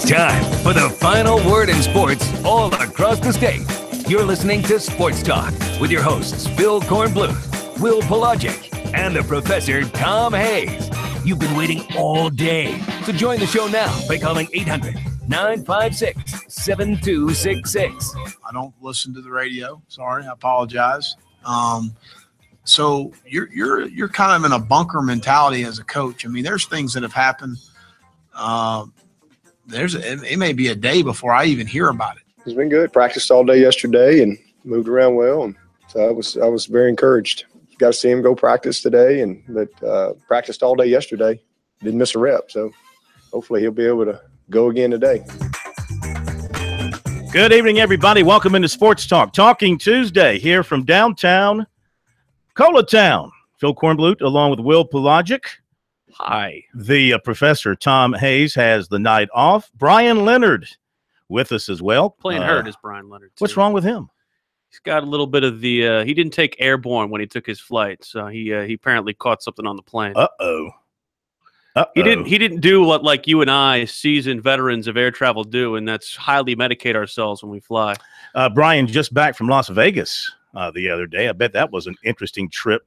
It's time for the final word in sports all across the state. You're listening to Sports Talk with your hosts, Phil Kornbluth, Will Pelagic, and the Professor Tom Hayes. You've been waiting all day, so join the show now by calling 800-956-7266. I don't listen to the radio. Sorry, I apologize. So you're kind of in a bunker mentality as a coach. I mean, there's things that have happened. It may be a day before I even hear about it. It's been good. Practiced all day yesterday and moved around well, and so I was very encouraged. Got to see him go practice today, but practiced all day yesterday. Didn't miss a rep, so hopefully he'll be able to go again today. Good evening, everybody. Welcome into Sports Talk. Talking Tuesday here from downtown Colatown. Phil Kornbluth along with Will Pelagic. Hi. The Professor Tom Hayes has the night off. Brian Leonard with us as well. Playing hurt is Brian Leonard, too. What's wrong with him? He's got a little bit of the he didn't take airborne when he took his flight, so he apparently caught something on the plane. Uh-oh. He didn't do what like you and I, seasoned veterans of air travel, do, and that's highly medicate ourselves when we fly. Brian just back from Las Vegas the other day. I bet that was an interesting trip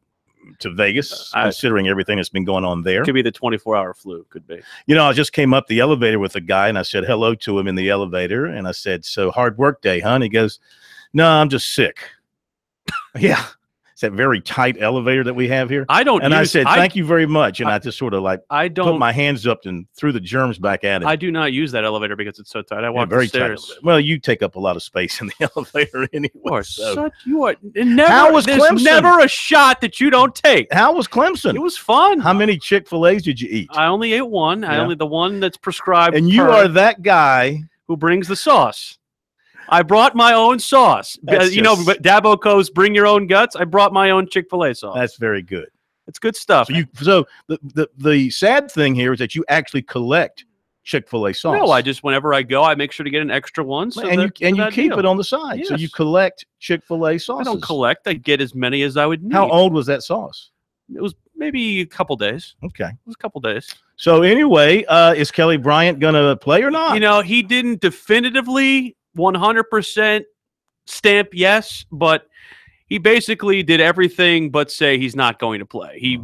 to Vegas, considering everything that's been going on there. Could be the 24-hour flu. Could be. You know, I just came up the elevator with a guy, and I said hello to him in the elevator, and I said, "So hard work day, huh?" And he goes, "No, I'm just sick." Yeah. It's that very tight elevator that we have here. I said, "Thank you very much." And I just sort of like put my hands up and threw the germs back at him. I do not use that elevator because it's so tight. I walk very the stairs. Tight. Well, you take up a lot of space in the elevator anyway. How was Clemson? There's never a shot that you don't take. How was Clemson? It was fun. How many Chick-fil-A's did you eat? I only ate one. Yeah. I only the one that's prescribed. And you are that guy who brings the sauce. I brought my own sauce. You know, Dabo Co's bring your own guts. I brought my own Chick-fil-A sauce. That's very good. It's good stuff. So the sad thing here is that you actually collect Chick-fil-A sauce. No, I just whenever I go, I make sure to get an extra one. So and you keep it on the side. Yes. So you collect Chick-fil-A sauces. I don't collect. I get as many as I would need. How old was that sauce? It was maybe a couple days. Okay. It was a couple days. So anyway, is Kelly Bryant going to play or not? You know, he didn't definitively 100% stamp yes, but he basically did everything but say he's not going to play. He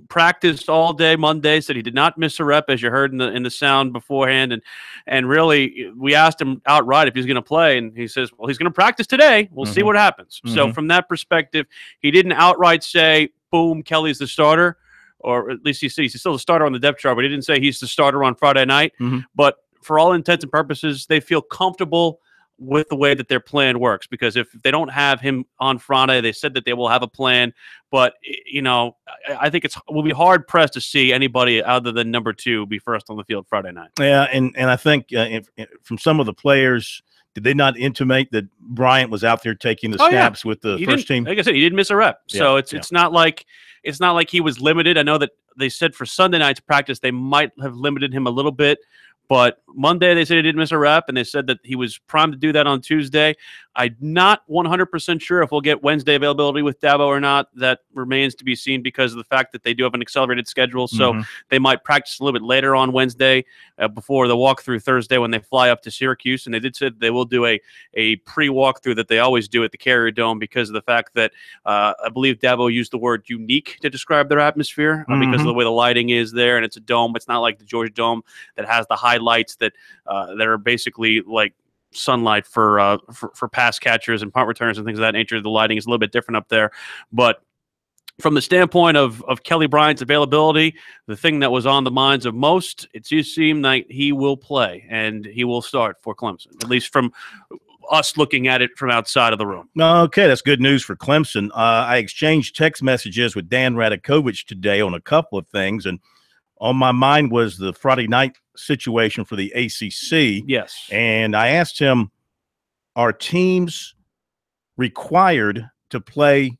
practiced all day Monday, said he did not miss a rep, as you heard in the sound beforehand, and really we asked him outright if he's going to play, and he says, well, he's going to practice today. We'll see what happens. So from that perspective, he didn't outright say, boom, Kelly's the starter, or at least he said he's still the starter on the depth chart, but he didn't say he's the starter on Friday night. But for all intents and purposes, they feel comfortable with the way that their plan works, because if they don't have him on Friday, they said that they will have a plan. But, you know, I think we'll be hard pressed to see anybody other than number 2 be first on the field Friday night. Yeah, and I think from some of the players, did they not intimate that Bryant was out there taking the snaps with the first team? Like I said, he didn't miss a rep. So it's not like he was limited. I know that they said for Sunday night's practice they might have limited him a little bit. But Monday, they said he didn't miss a rep, and they said that he was primed to do that on Tuesday. I'm not 100% sure if we'll get Wednesday availability with Dabo or not. That remains to be seen because of the fact that they do have an accelerated schedule. So they might practice a little bit later on Wednesday before the walkthrough Thursday when they fly up to Syracuse. And they did say that they will do a pre-walkthrough that they always do at the Carrier Dome because of the fact that I believe Dabo used the word unique to describe their atmosphere because of the way the lighting is there. And it's a dome. It's not like the Georgia Dome that has the highlights that are basically like sunlight for pass catchers and punt returners and things of that nature. The lighting is a little bit different up there, but from the standpoint of Kelly Bryant's availability, the thing that was on the minds of most, it just seemed like he will play and he will start for Clemson, at least from us looking at it from outside of the room. Okay, that's good news for Clemson. I exchanged text messages with Dan Radakovich today on a couple of things, and on my mind was the Friday night situation for the ACC. Yes. And I asked him, are teams required to play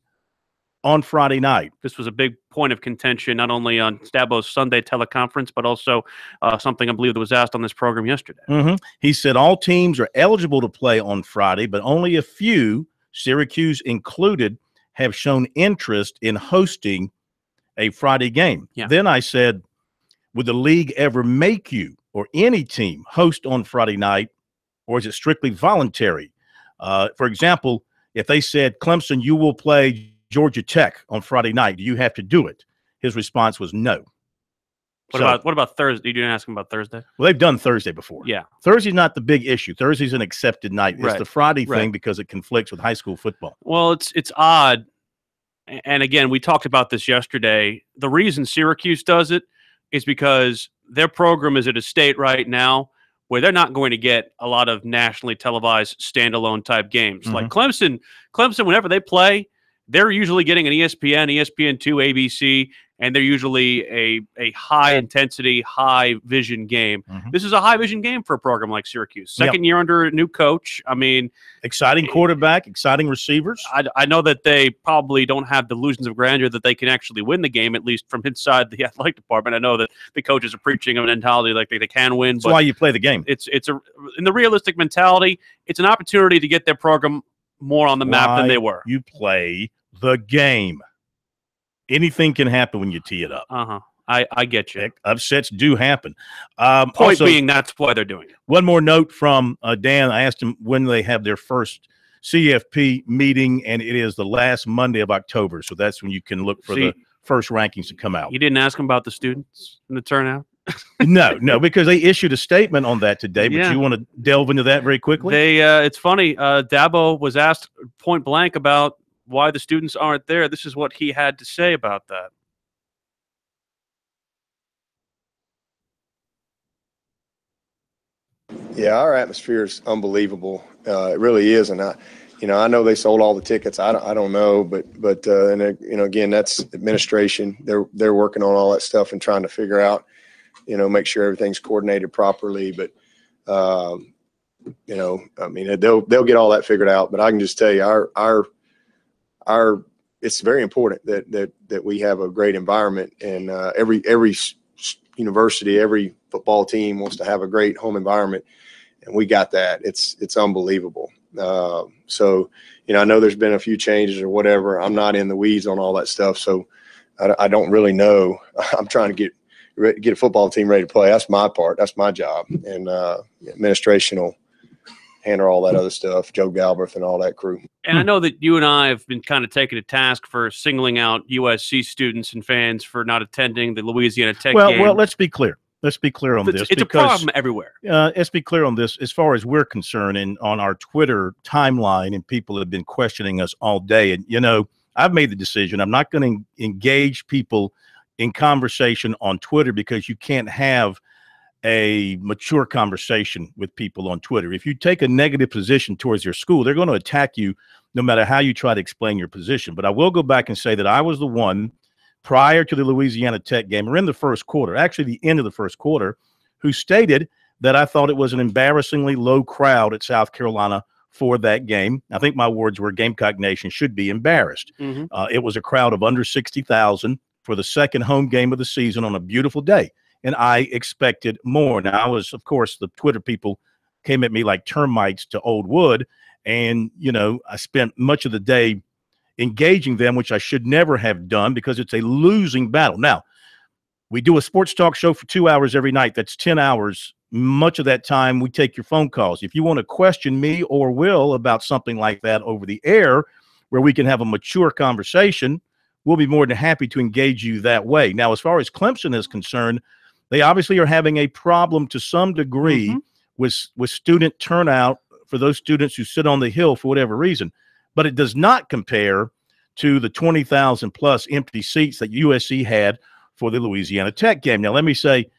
on Friday night? This was a big point of contention, not only on Dabo's Sunday teleconference, but also something I believe that was asked on this program yesterday. He said all teams are eligible to play on Friday, but only a few, Syracuse included, have shown interest in hosting a Friday game. Yeah. Then I said, would the league ever make you or any team host on Friday night, or is it strictly voluntary? For example, if they said, Clemson, you will play Georgia Tech on Friday night, do you have to do it? His response was no. What about Thursday? You didn't ask him about Thursday? Well, they've done Thursday before. Yeah. Thursday's not the big issue. Thursday's an accepted night. Right. It's the Friday thing Right. because it conflicts with high school football. Well, it's odd. And again, we talked about this yesterday. The reason Syracuse does it is because their program is at a state right now where they're not going to get a lot of nationally televised standalone type games. Like Clemson, whenever they play, they're usually getting an ESPN, ESPN2, ABC, and they're usually a high-intensity, high-vision game. This is a high-vision game for a program like Syracuse. Second year under a new coach. I mean, exciting quarterback, exciting receivers. I know that they probably don't have delusions of grandeur that they can actually win the game, at least from inside the athletic department. I know that the coaches are preaching a mentality like they can win. That's why you play the game. It's in the realistic mentality, it's an opportunity to get their program more on the map than they were. You play the game. Anything can happen when you tee it up. I get you. Upsets do happen. Point also, being, that's why they're doing it. One more note from Dan. I asked him when they have their first CFP meeting, and it is the last Monday of October. So that's when you can look for the first rankings to come out. You didn't ask him about the students and the turnout? No, because they issued a statement on that today. But you want to delve into that very quickly? It's funny. Dabo was asked point blank about why the students aren't there. This is what he had to say about that. Yeah, our atmosphere is unbelievable. It really is, and I know they sold all the tickets. I don't know, but again, that's administration. They're working on all that stuff and trying to figure out, make sure everything's coordinated properly. But I mean, they'll get all that figured out. But I can just tell you, our it's very important that we have a great environment, and every university, every football team wants to have a great home environment, and we got that. It's unbelievable. So I know there's been a few changes or whatever. I'm not in the weeds on all that stuff, so I don't really know. I'm trying to get a football team ready to play. That's my part. That's my job, and administration will handle all that other stuff, Joe Galbraith and all that crew. And I know that you and I have been kind of taken to task for singling out USC students and fans for not attending the Louisiana Tech game. Well, let's be clear. Let's be clear on this. It's a problem everywhere. Let's be clear on this. As far as we're concerned, and on our Twitter timeline, and people have been questioning us all day. And, I've made the decision. I'm not going to engage people in conversation on Twitter because you can't have a mature conversation with people on Twitter. If you take a negative position towards your school, they're going to attack you no matter how you try to explain your position. But I will go back and say that I was the one prior to the Louisiana Tech game, or in the first quarter, actually the end of the first quarter, who stated that I thought it was an embarrassingly low crowd at South Carolina for that game. I think my words were Gamecock Nation should be embarrassed. It was a crowd of under 60,000 for the second home game of the season on a beautiful day. And I expected more. Now, I was, of course, the Twitter people came at me like termites to old wood. And, I spent much of the day engaging them, which I should never have done because it's a losing battle. Now, we do a sports talk show for 2 hours every night. That's 10 hours. Much of that time, we take your phone calls. If you want to question me or Will about something like that over the air where we can have a mature conversation, we'll be more than happy to engage you that way. Now, as far as Clemson is concerned, they obviously are having a problem to some degree with student turnout for those students who sit on the Hill for whatever reason. But it does not compare to the 20,000 plus empty seats that USC had for the Louisiana Tech game. Now, let me say,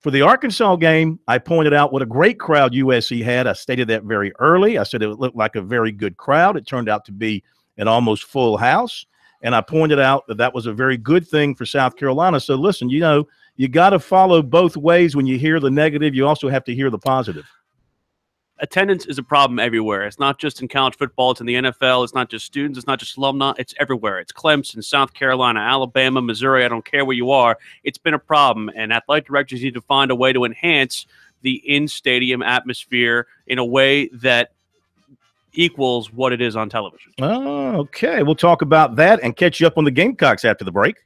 for the Arkansas game, I pointed out what a great crowd USC had. I stated that very early. I said it looked like a very good crowd. It turned out to be an almost full house. And I pointed out that that was a very good thing for South Carolina. So, listen, you got to follow both ways. When you hear the negative, you also have to hear the positive. Attendance is a problem everywhere. It's not just in college football. It's in the NFL. It's not just students. It's not just alumni. It's everywhere. It's Clemson, South Carolina, Alabama, Missouri. I don't care where you are. It's been a problem. And athletic directors need to find a way to enhance the in-stadium atmosphere in a way that equals what it is on television. Oh, okay. We'll talk about that and catch you up on the Gamecocks after the break.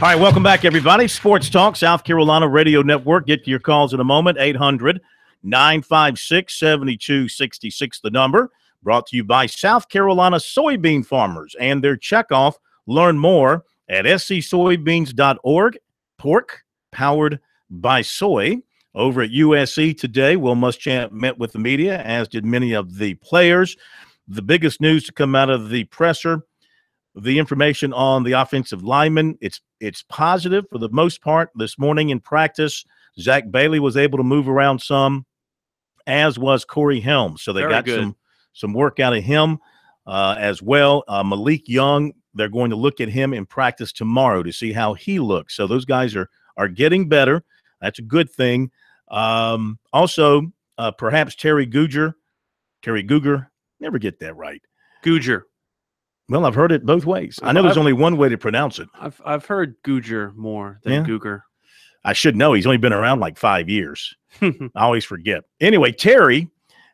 All right, welcome back, everybody. Sports Talk, South Carolina Radio Network. Get to your calls in a moment. 800-956-7266, the number. Brought to you by South Carolina soybean farmers and their checkoff. Learn more at scsoybeans.org. Pork powered by soy. Over at USC today, Will Muschamp met with the media, as did many of the players. The biggest news to come out of the presser, the information on the offensive lineman, it's positive for the most part. This morning in practice, Zach Bailey was able to move around some, as was Corey Helms. So they got some work out of him as well. Malik Young, they're going to look at him in practice tomorrow to see how he looks. So those guys are getting better. That's a good thing. Also, perhaps Terry Guger, never get that right. Guger. Well, I've heard it both ways. I know there's only one way to pronounce it. I've heard Guger more than Guger. I should know. He's only been around like 5 years. I always forget. Anyway, Terry,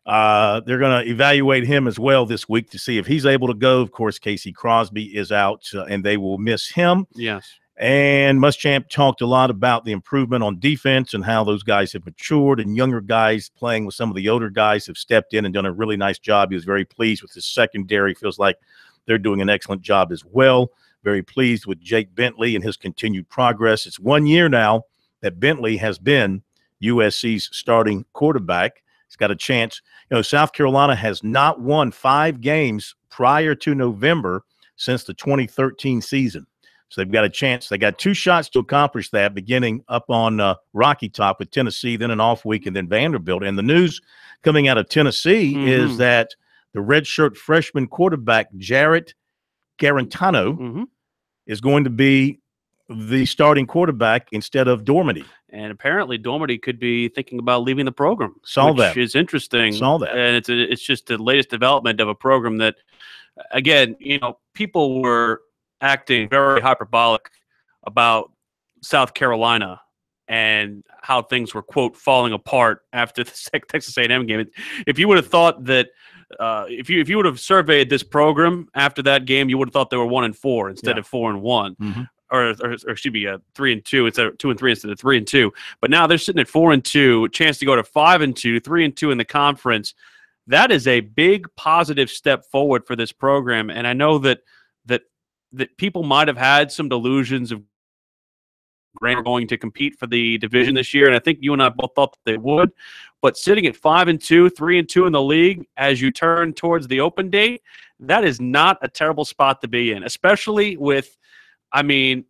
they're going to evaluate him as well this week to see if he's able to go. Of course, Casey Crosby is out, and they will miss him. Yes. And Muschamp talked a lot about the improvement on defense and how those guys have matured, and younger guys playing with some of the older guys have stepped in and done a really nice job. He was very pleased with his secondary. Feels like they're doing an excellent job as well. Very pleased with Jake Bentley and his continued progress. It's 1 year now that Bentley has been USC's starting quarterback. He's got a chance. You know, South Carolina has not won 5 games prior to November since the 2013 season. So they've got a chance. They got 2 shots to accomplish that, beginning up on Rocky Top with Tennessee, then an off week, and then Vanderbilt. And the news coming out of Tennessee is that the redshirt freshman quarterback, Jarrett Garantano, is going to be the starting quarterback instead of Dormady. And apparently Dormady could be thinking about leaving the program. Which is interesting. Saw that. And it's just the latest development of a program that, again, you know, people were acting very hyperbolic about South Carolina and how things were, quote, falling apart after the Texas A&M game. If you would have thought that if you would have surveyed this program after that game, you would have thought they were 1-4 instead of 4-1, or excuse me, 3-2 instead of 2-3 instead of 3-2. But now they're sitting at 4-2, a chance to go to 5-2, 3-2 in the conference. That is a big positive step forward for this program, and I know that people might have had some delusions of Grant going to compete for the division this year, and I think you and I both thought that they would. But sitting at 5-2, 3-2 in the league as you turn towards the open date, that is not a terrible spot to be in, especially with, I mean,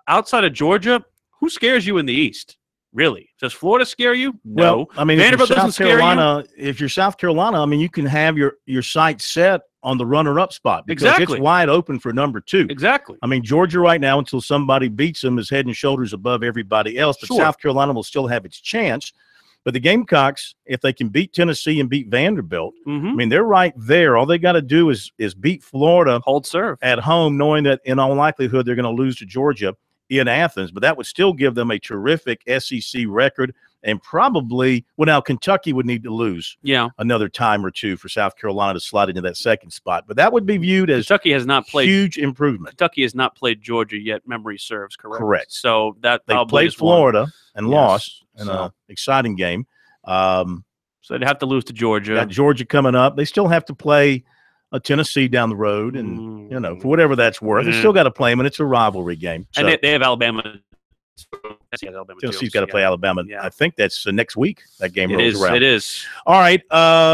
outside of Georgia, who scares you in the East? Really? Does Florida scare you? No. Well, I mean, Vanderbilt doesn't scare you. If you're South Carolina, I mean, you can have your sights set on the runner-up spot because Exactly. it's wide open for number 2. Exactly. I mean, Georgia right now, until somebody beats them, is head and shoulders above everybody else. But Sure. South Carolina will still have its chance. But the Gamecocks, if they can beat Tennessee and beat Vanderbilt, I mean, they're right there. All they got to do is beat Florida, Hold serve at home, knowing that in all likelihood they're going to lose to Georgia in Athens. But that would still give them a terrific SEC record. And probably, well, now Kentucky would need to lose another time or two for South Carolina to slide into that second spot. But that would be viewed as Kentucky has not played huge improvement. Kentucky has not played Georgia yet. Memory serves Correct. So that They probably played is one. Florida and lost in So- an exciting game. So they'd have to lose to Georgia. Got Georgia coming up. They still have to play a Tennessee down the road, and you know, for whatever that's worth, they still got to play them, and it's a rivalry game. So And they have Alabama. Tennessee's got to play Alabama. I think that's next week. That game rolls around. It is. All right.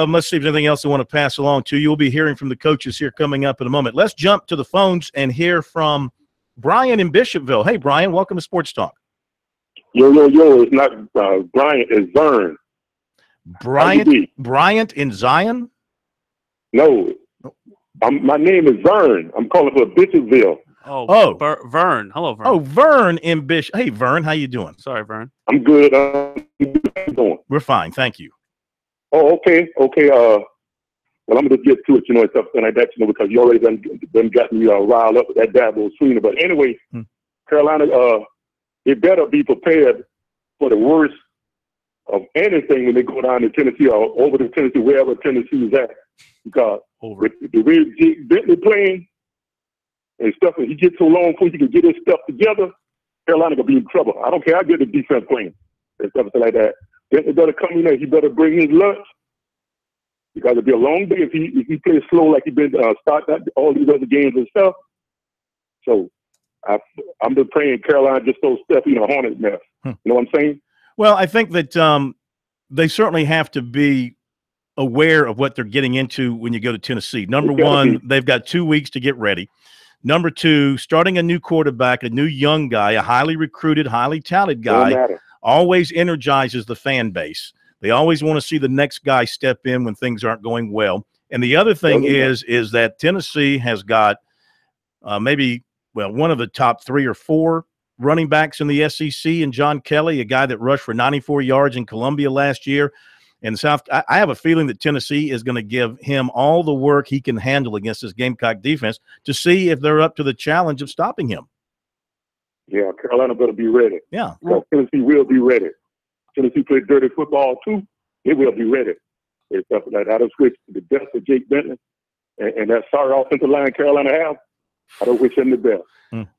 Let's see if there's anything else I want to pass along to you. You'll be hearing from the coaches here coming up in a moment. Let's jump to the phones and hear from Brian in Bishopville. Hey, Brian, welcome to Sports Talk. Yo. It's not Brian. It's Vern. Bryant in Zion? No. My name is Vern. I'm calling for Bishopville. Vern. Hello, Vern. Oh, Vern in Bishop. Hey, Vern, how you doing? Sorry, Vern. I'm good. How you doing? We're fine, thank you. Oh, okay. Well, I'm gonna get to it, and stuff like that, because you already done got me riled up with that Dabo Swinney. But anyway, Carolina, they better be prepared for the worst of anything when they go down to Tennessee or over to Tennessee, wherever Tennessee is at, because with the way Bentley playing and stuff, and he gets so long before he can get his stuff together. Carolina gonna be in trouble. I don't care how good the defense playing and stuff like that. He better come in there. He better bring his lunch because it'll be a long day if he plays slow like he been starting all these other games and stuff. So I'm just praying Carolina just throws Steph in a hornet's nest. You know what I'm saying? Well, I think that they certainly have to be aware of what they're getting into when you go to Tennessee. Number one, they've got 2 weeks to get ready. Number two, starting a new quarterback, a new young guy, a highly recruited, highly talented guy, always energizes the fan base. They always want to see the next guy step in when things aren't going well. And the other thing is that Tennessee has got one of the top 3 or 4 running backs in the SEC, and John Kelly, a guy that rushed for 94 yards in Columbia last year. And I have a feeling that Tennessee is going to give him all the work he can handle against this Gamecock defense to see if they're up to the challenge of stopping him. Yeah, Carolina better be ready. Yeah. Well, Tennessee will be ready. Tennessee played dirty football, too. They will be ready. It's stuff like that. I don't switch to the best of Jake Benton and that sorry offensive line Carolina have. I don't wish them the best.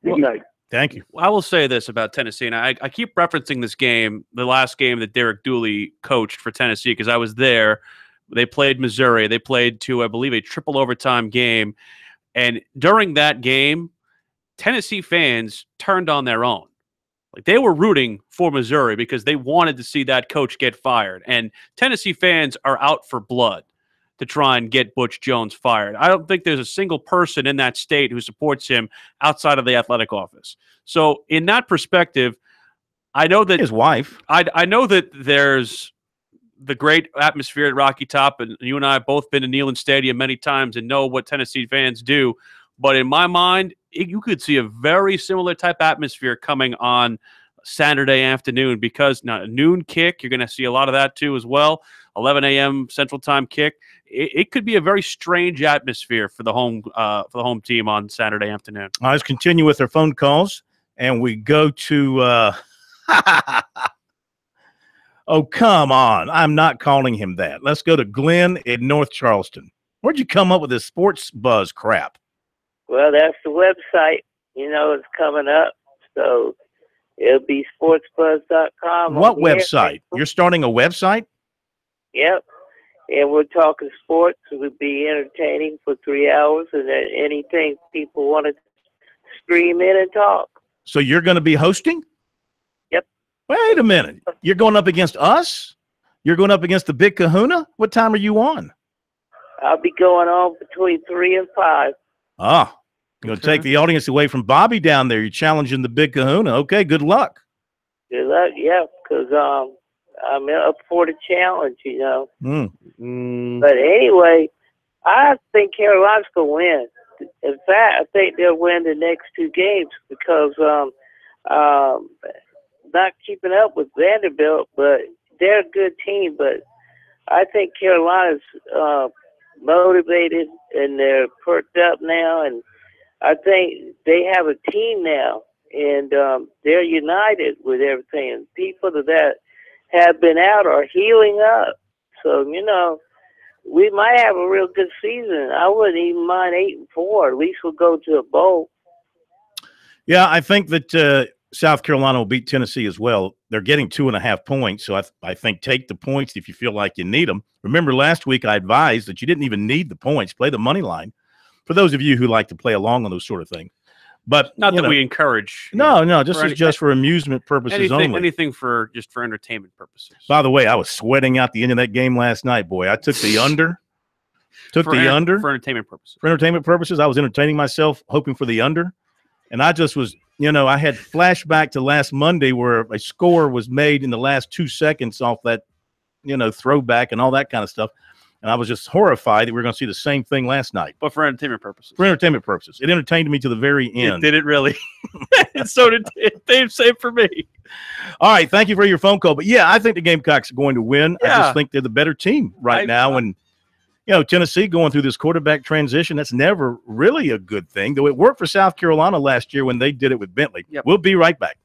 Good night. Thank you. I will say this about Tennessee, and I keep referencing this game, the last game that Derek Dooley coached for Tennessee, because I was there. They played Missouri. They played to, I believe, a triple overtime game. And during that game, Tennessee fans turned on their own. Like, they were rooting for Missouri because they wanted to see that coach get fired. And Tennessee fans are out for blood to try and get Butch Jones fired. I don't think there's a single person in that state who supports him outside of the athletic office. So in that perspective, I know that his wife, I know that there's the great atmosphere at Rocky Top, and you and I have both been to Neyland Stadium many times and know what Tennessee fans do. But in my mind, you could see a very similar type atmosphere coming on Saturday afternoon, because now a noon kick, you're going to see a lot of that too as well. 11 a.m. Central Time kick. It could be a very strange atmosphere for the home team on Saturday afternoon. Let's continue with our phone calls, and we go to oh, come on. I'm not calling him that. Let's go to Glenn in North Charleston. Where'd you come up with this sports buzz crap? Well, that's the website. It's coming up. So it'll be sportsbuzz.com. What website? You're starting a website? Yep. And we're talking sports. We'll be entertaining for 3 hours, and then anything people want to stream in and talk. So you're going to be hosting? Yep. Wait a minute. You're going up against us? You're going up against the Big Kahuna? What time are you on? I'll be going on between 3 and 5. Ah, you're going to take the audience away from Bobby down there. You're challenging the Big Kahuna. Okay, good luck. Good luck, yeah, because I'm up for the challenge, But anyway, I think Carolina's going to win. In fact, I think they'll win the next 2 games because not keeping up with Vanderbilt, but they're a good team. But I think Carolina's motivated and they're perked up now, and I think they have a team now, and they're united with everything. And people that have been out are healing up. So, we might have a real good season. I wouldn't even mind 8-4. At least we'll go to a bowl. Yeah, I think that South Carolina will beat Tennessee as well. They're getting 2.5 points, so I think take the points if you feel like you need them. Remember last week I advised that you didn't even need the points. Play the money line for those of you who like to play along on those sort of things. But not that we encourage. No, this is just for amusement purposes only. Anything for entertainment purposes. By the way, I was sweating out the end of that game last night, boy. I took the under. For entertainment purposes. For entertainment purposes, I was entertaining myself, hoping for the under. And I just was, I had flashback to last Monday where a score was made in the last 2 seconds off that, throwback and all that kind of stuff. And I was just horrified that we were going to see the same thing last night. But for entertainment purposes. For entertainment purposes. It entertained me to the very end. Did it really? And so did Dave. Same for me. All right. Thank you for your phone call. But, yeah, I think the Gamecocks are going to win. Yeah. I just think they're the better team right now. And, Tennessee going through this quarterback transition, that's never really a good thing, though it worked for South Carolina last year when they did it with Bentley. Yep. We'll be right back.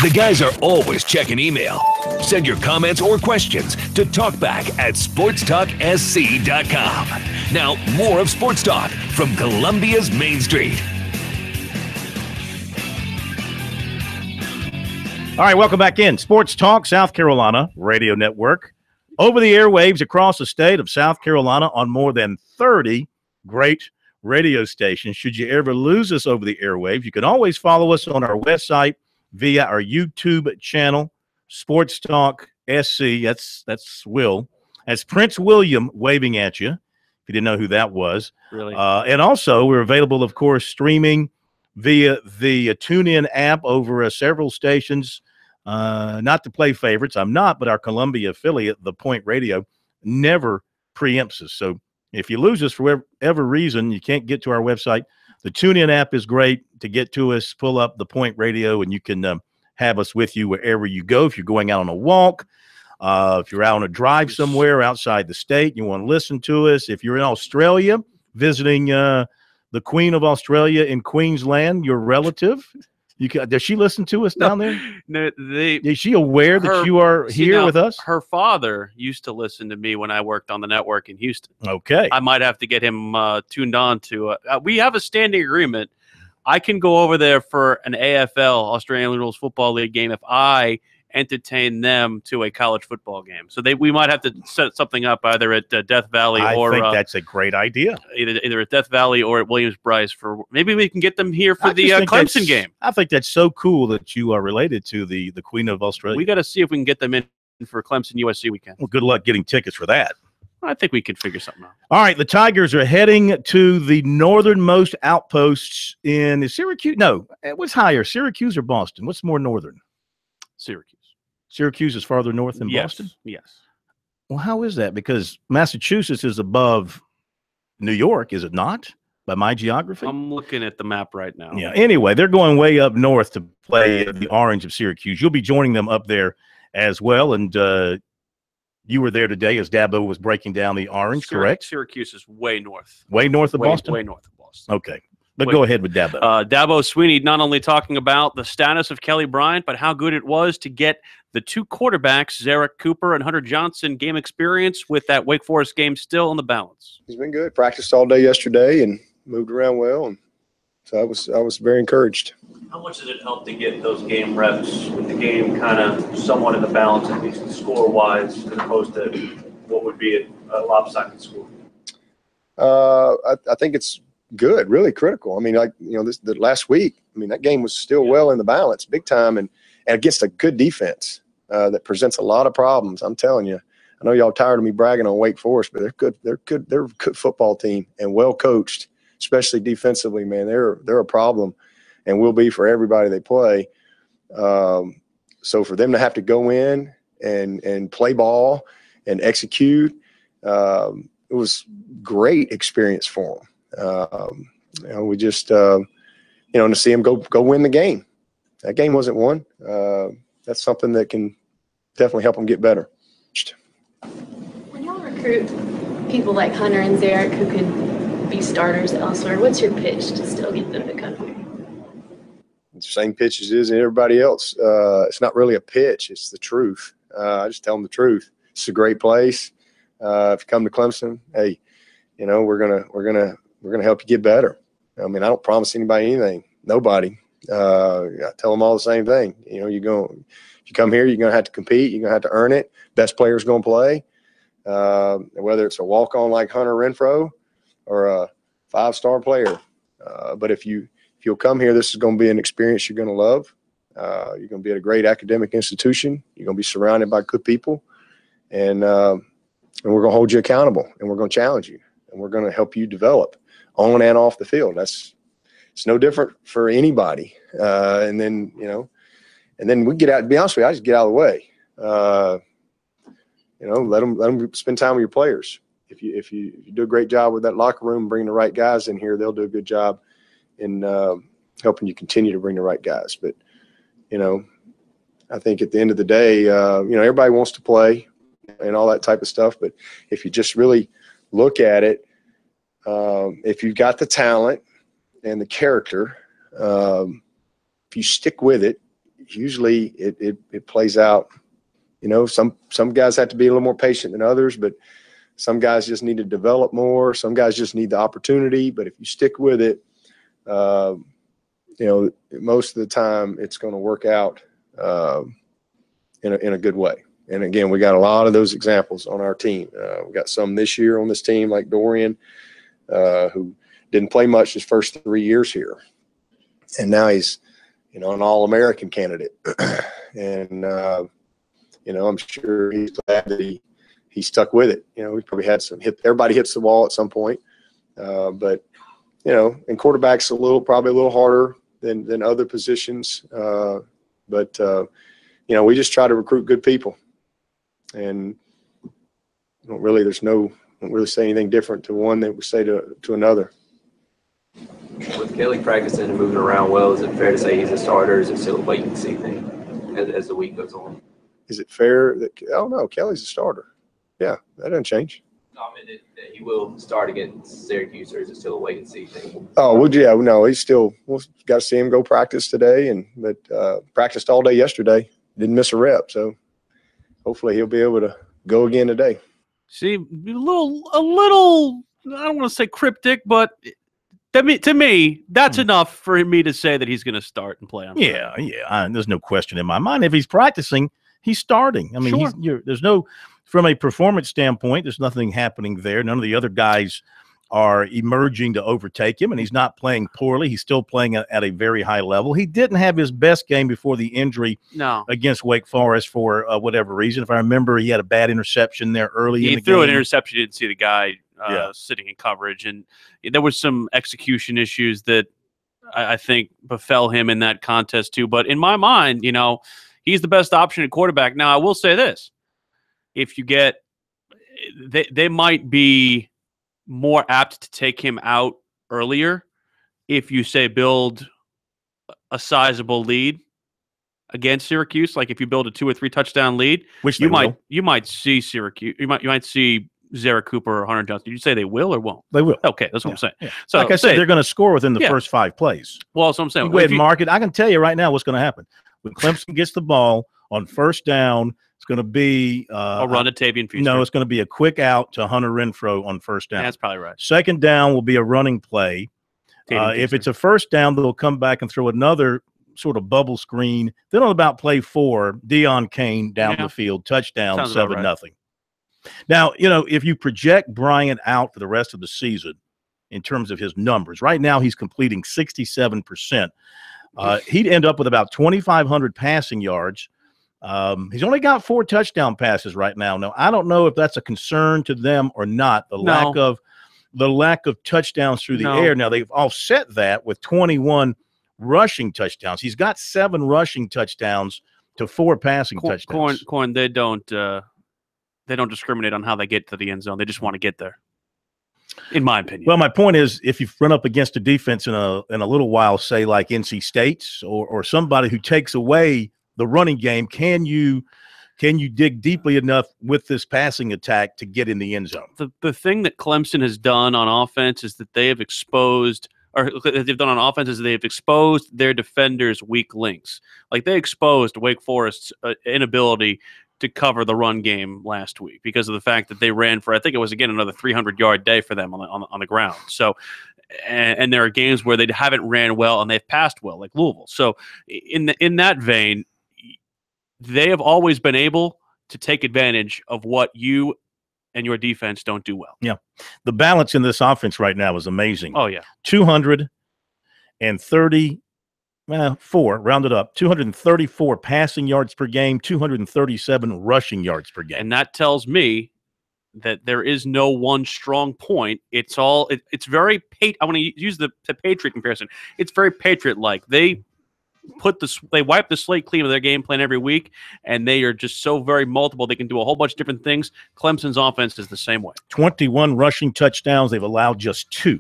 The guys are always checking email. Send your comments or questions to talkback@sportstalksc.com. Now, more of Sports Talk from Columbia's Main Street. All right, welcome back in. Sports Talk South Carolina Radio Network. Over the airwaves across the state of South Carolina on more than 30 great radio stations. Should you ever lose us over the airwaves, you can always follow us on our website via our YouTube channel, Sports Talk SC. That's Will. That's Prince William waving at you, if you didn't know who that was. Really? And also, we're available, of course, streaming via the TuneIn app over several stations. Not to play favorites, I'm not, but our Columbia affiliate, The Point Radio, never preempts us. So if you lose us for whatever reason, you can't get to our website, the TuneIn app is great to get to us. Pull up The Point Radio, and you can have us with you wherever you go. If you're going out on a walk, if you're out on a drive somewhere outside the state, you want to listen to us. If you're in Australia visiting the Queen of Australia in Queensland, your relative, does she listen to us down there? No, is she aware that you are here with us? Her father used to listen to me when I worked on the network in Houston. Okay. I might have to get him tuned on to we have a standing agreement. I can go over there for an AFL, Australian Rules Football League game, if I entertain them to a college football game. So we might have to set something up either at Death Valley I think that's a great idea. Either at Death Valley or at Williams-Brice. Maybe we can get them here for the Clemson game. I think that's so cool that you are related to the Queen of Australia. We got to see if we can get them in for Clemson USC weekend. Well, good luck getting tickets for that. I think we could figure something out. All right, the Tigers are heading to the northernmost outposts in Syracuse. No, what's higher, Syracuse or Boston? What's more northern? Syracuse. Syracuse is farther north than Boston? Yes. Well, how is that? Because Massachusetts is above New York, is it not? By my geography? I'm looking at the map right now. Yeah. Anyway, they're going way up north to play the Orange of Syracuse. You'll be joining them up there as well. And you were there today as Dabo was breaking down the Orange, correct? Syracuse is way north. Way north of Boston? Way north of Boston. Okay. But go ahead with Dabo. Dabo Swinney not only talking about the status of Kelly Bryant, but how good it was to get the two quarterbacks, Zarek Cooper and Hunter Johnson, game experience with that Wake Forest game still in the balance. He's been good. Practiced all day yesterday and moved around well, and so I was very encouraged. How much did it help to get those game reps with the game kind of somewhat in the balance, at least score-wise, as opposed to what would be a lopsided score? I think it's good, really critical. I mean, the last week, that game was still well in the balance, big time, and against a good defense that presents a lot of problems. I'm telling you, I know y'all tired of me bragging on Wake Forest, but they're good. They're good. They're a good football team and well coached, especially defensively. Man, they're a problem, and will be for everybody they play. So for them to have to go in and play ball and execute, it was great experience for them. We just, to see them go win the game. That game wasn't won. That's something that can definitely help them get better. When y'all recruit people like Hunter and Zarek who could be starters elsewhere, what's your pitch to still get them to come here? It's the same pitch as is everybody else. It's not really a pitch; it's the truth. I just tell them the truth. It's a great place. If you come to Clemson, hey, we're gonna help you get better. I don't promise anybody anything. Nobody. I tell them all the same thing. If you come here, you're gonna have to compete. You're gonna have to earn it. Best player's gonna play. Whether it's a walk-on like Hunter Renfro or a 5-star player. But if you'll come here, this is going to be an experience you're going to love. You're going to be at a great academic institution. You're going to be surrounded by good people, and we're going to hold you accountable, and we're going to challenge you, and we're going to help you develop on and off the field. It's no different for anybody. And then we get out. To be honest with you, I just get out of the way. Let them spend time with your players. If you do a great job with that locker room, bringing the right guys in here, they'll do a good job in helping you continue to bring the right guys. But, I think at the end of the day, everybody wants to play and all that type of stuff. But if you just really look at it, if you've got the talent and the character, if you stick with it, usually it plays out. You know, some guys have to be a little more patient than others, but some guys just need to develop more. Some guys just need the opportunity. But if you stick with it, you know, most of the time it's going to work out in a good way. And again, we got a lot of those examples on our team. We got some this year on this team, like Dorian, who didn't play much his first 3 years here, and now he's, you know, an All-American candidate. And you know, I'm sure he's glad that he stuck with it. You know, we probably had some hit. Everybody hits the wall at some point, but you know, and quarterback's probably a little harder than other positions. But you know, we just try to recruit good people, and don't really say anything different to one that we say to another. With Kelly practicing and moving around well, is it fair to say he's a starter? Or is it still a wait and see thing as the week goes on? Is it fair that – oh, no, Kelly's a starter. Yeah, that doesn't change. No, I mean that he will start against Syracuse, or is it still a wait and see thing? Oh, well, yeah, no, he's still – we'll got to see him go practice today, but practiced all day yesterday. Didn't miss a rep, so hopefully he'll be able to go again today. See, a little I don't want to say cryptic, but to me, that's enough for me to say that he's going to start and play on Friday. Yeah. There's no question in my mind. If he's practicing – he's starting. I mean, sure. There's no, from a performance standpoint, there's nothing happening there. None of the other guys are emerging to overtake him, and he's not playing poorly. He's still playing at a very high level. He didn't have his best game before the injury against Wake Forest for whatever reason. If I remember, he had a bad interception there early in the game. He threw an interception. You didn't see the guy sitting in coverage, and there was some execution issues that I think befell him in that contest too. But in my mind, you know, he's the best option at quarterback. Now, I will say this. If you get – they might be more apt to take him out earlier if you, say, build a sizable lead against Syracuse. Like if you build a 2 or 3 touchdown lead, which you might see Syracuse – you might see Zarek Cooper or Hunter Johnson. Did you say they will or won't? They will. Okay, that's what I'm saying. Yeah. So, like I said, they're going to score within the first 5 plays. Well, that's what I'm saying. Go ahead and mark it. I can tell you right now what's going to happen. When Clemson gets the ball on first down, it's going to be a run to Tavian Fuster. No, it's going to be a quick out to Hunter Renfro on first down. Yeah, that's probably right. Second down will be a running play. If it's a first down, they'll come back and throw another sort of bubble screen. Then on about play 4, Deion Kane down the field, touchdown, 7-0. Now, you know, if you project Bryant out for the rest of the season in terms of his numbers, right now he's completing 67%. He'd end up with about 2,500 passing yards. He's only got 4 touchdown passes right now. Now, I don't know if that's a concern to them or not, the lack of touchdowns through the air. Now, they've offset that with 21 rushing touchdowns. He's got 7 rushing touchdowns to 4 passing touchdowns. Corn, they don't discriminate on how they get to the end zone. They just want to get there, in my opinion. Well, my point is, if you run up against a defense in a little while, say like NC State's or somebody who takes away the running game, can you dig deeply enough with this passing attack to get in the end zone? The thing that Clemson has done on offense is that they have exposed their defenders' weak links. Like they exposed Wake Forest's inability to cover the run game last week because of the fact that they ran for, I think it was, again, another 300-yard day for them on the ground. So, and there are games where they haven't ran well and they've passed well, like Louisville. So in that vein, they have always been able to take advantage of what you and your defense don't do well. Yeah. The balance in this offense right now is amazing. Oh, yeah. 234, rounded up, 234 passing yards per game, 237 rushing yards per game. And that tells me that there is no one strong point. It's very I want to use the Patriot comparison. It's very Patriot-like. They wipe the slate clean of their game plan every week, and they are just so very multiple. They can do a whole bunch of different things. Clemson's offense is the same way. 21 rushing touchdowns. They've allowed just 2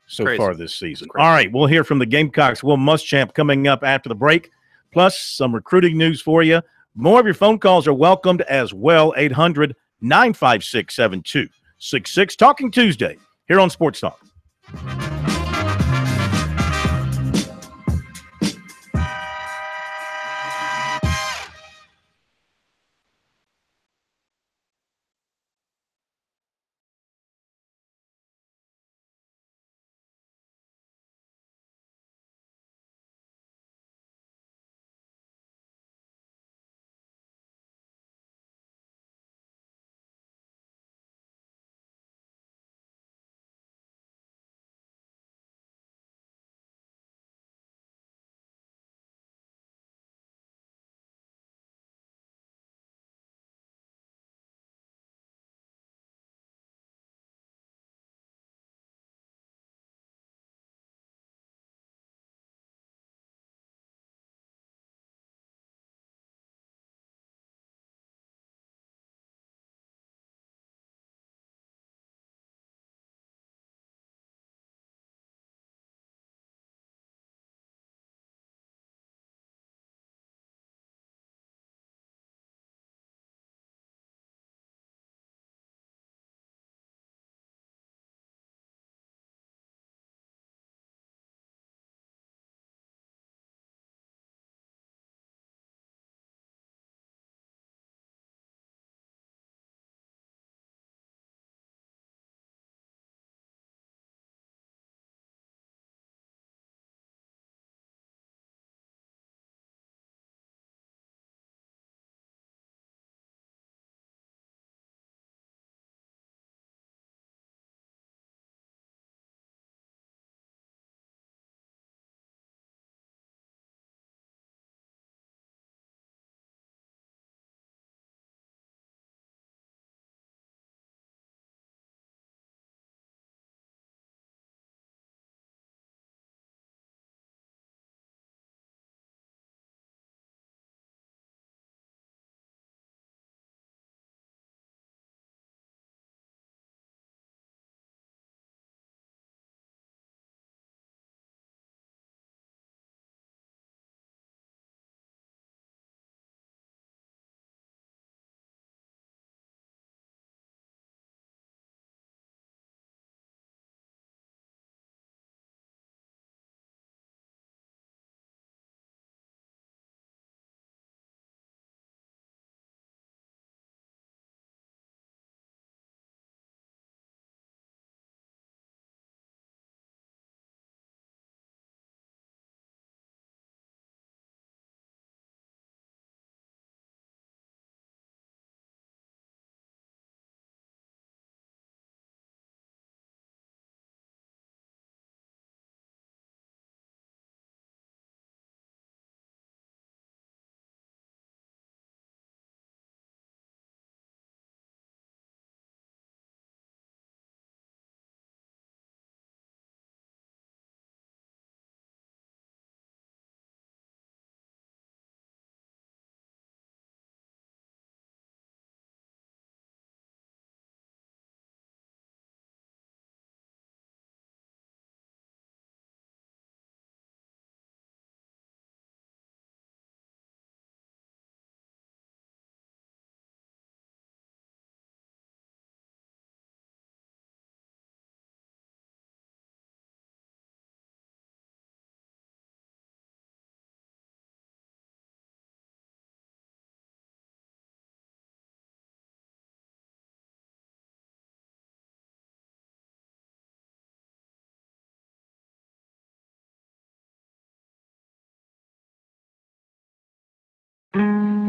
so far this season. All right, we'll hear from the Gamecocks. Will Muschamp coming up after the break, plus some recruiting news for you. More of your phone calls are welcomed as well. 800-956-7266. Talking Tuesday here on Sports Talk.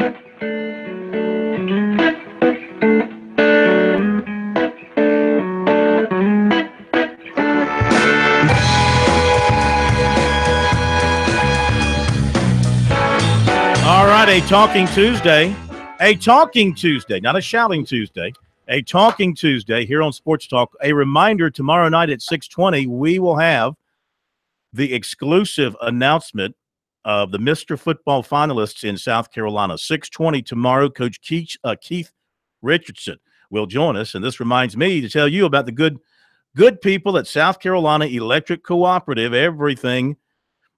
All right, a Talking Tuesday, not a shouting Tuesday, a Talking Tuesday here on Sports Talk. A reminder, tomorrow night at 6:20, we will have the exclusive announcement of the Mr. Football finalists in South Carolina. 6:20 tomorrow. Coach Keith Richardson will join us, and this reminds me to tell you about the good people at South Carolina Electric Cooperative. Everything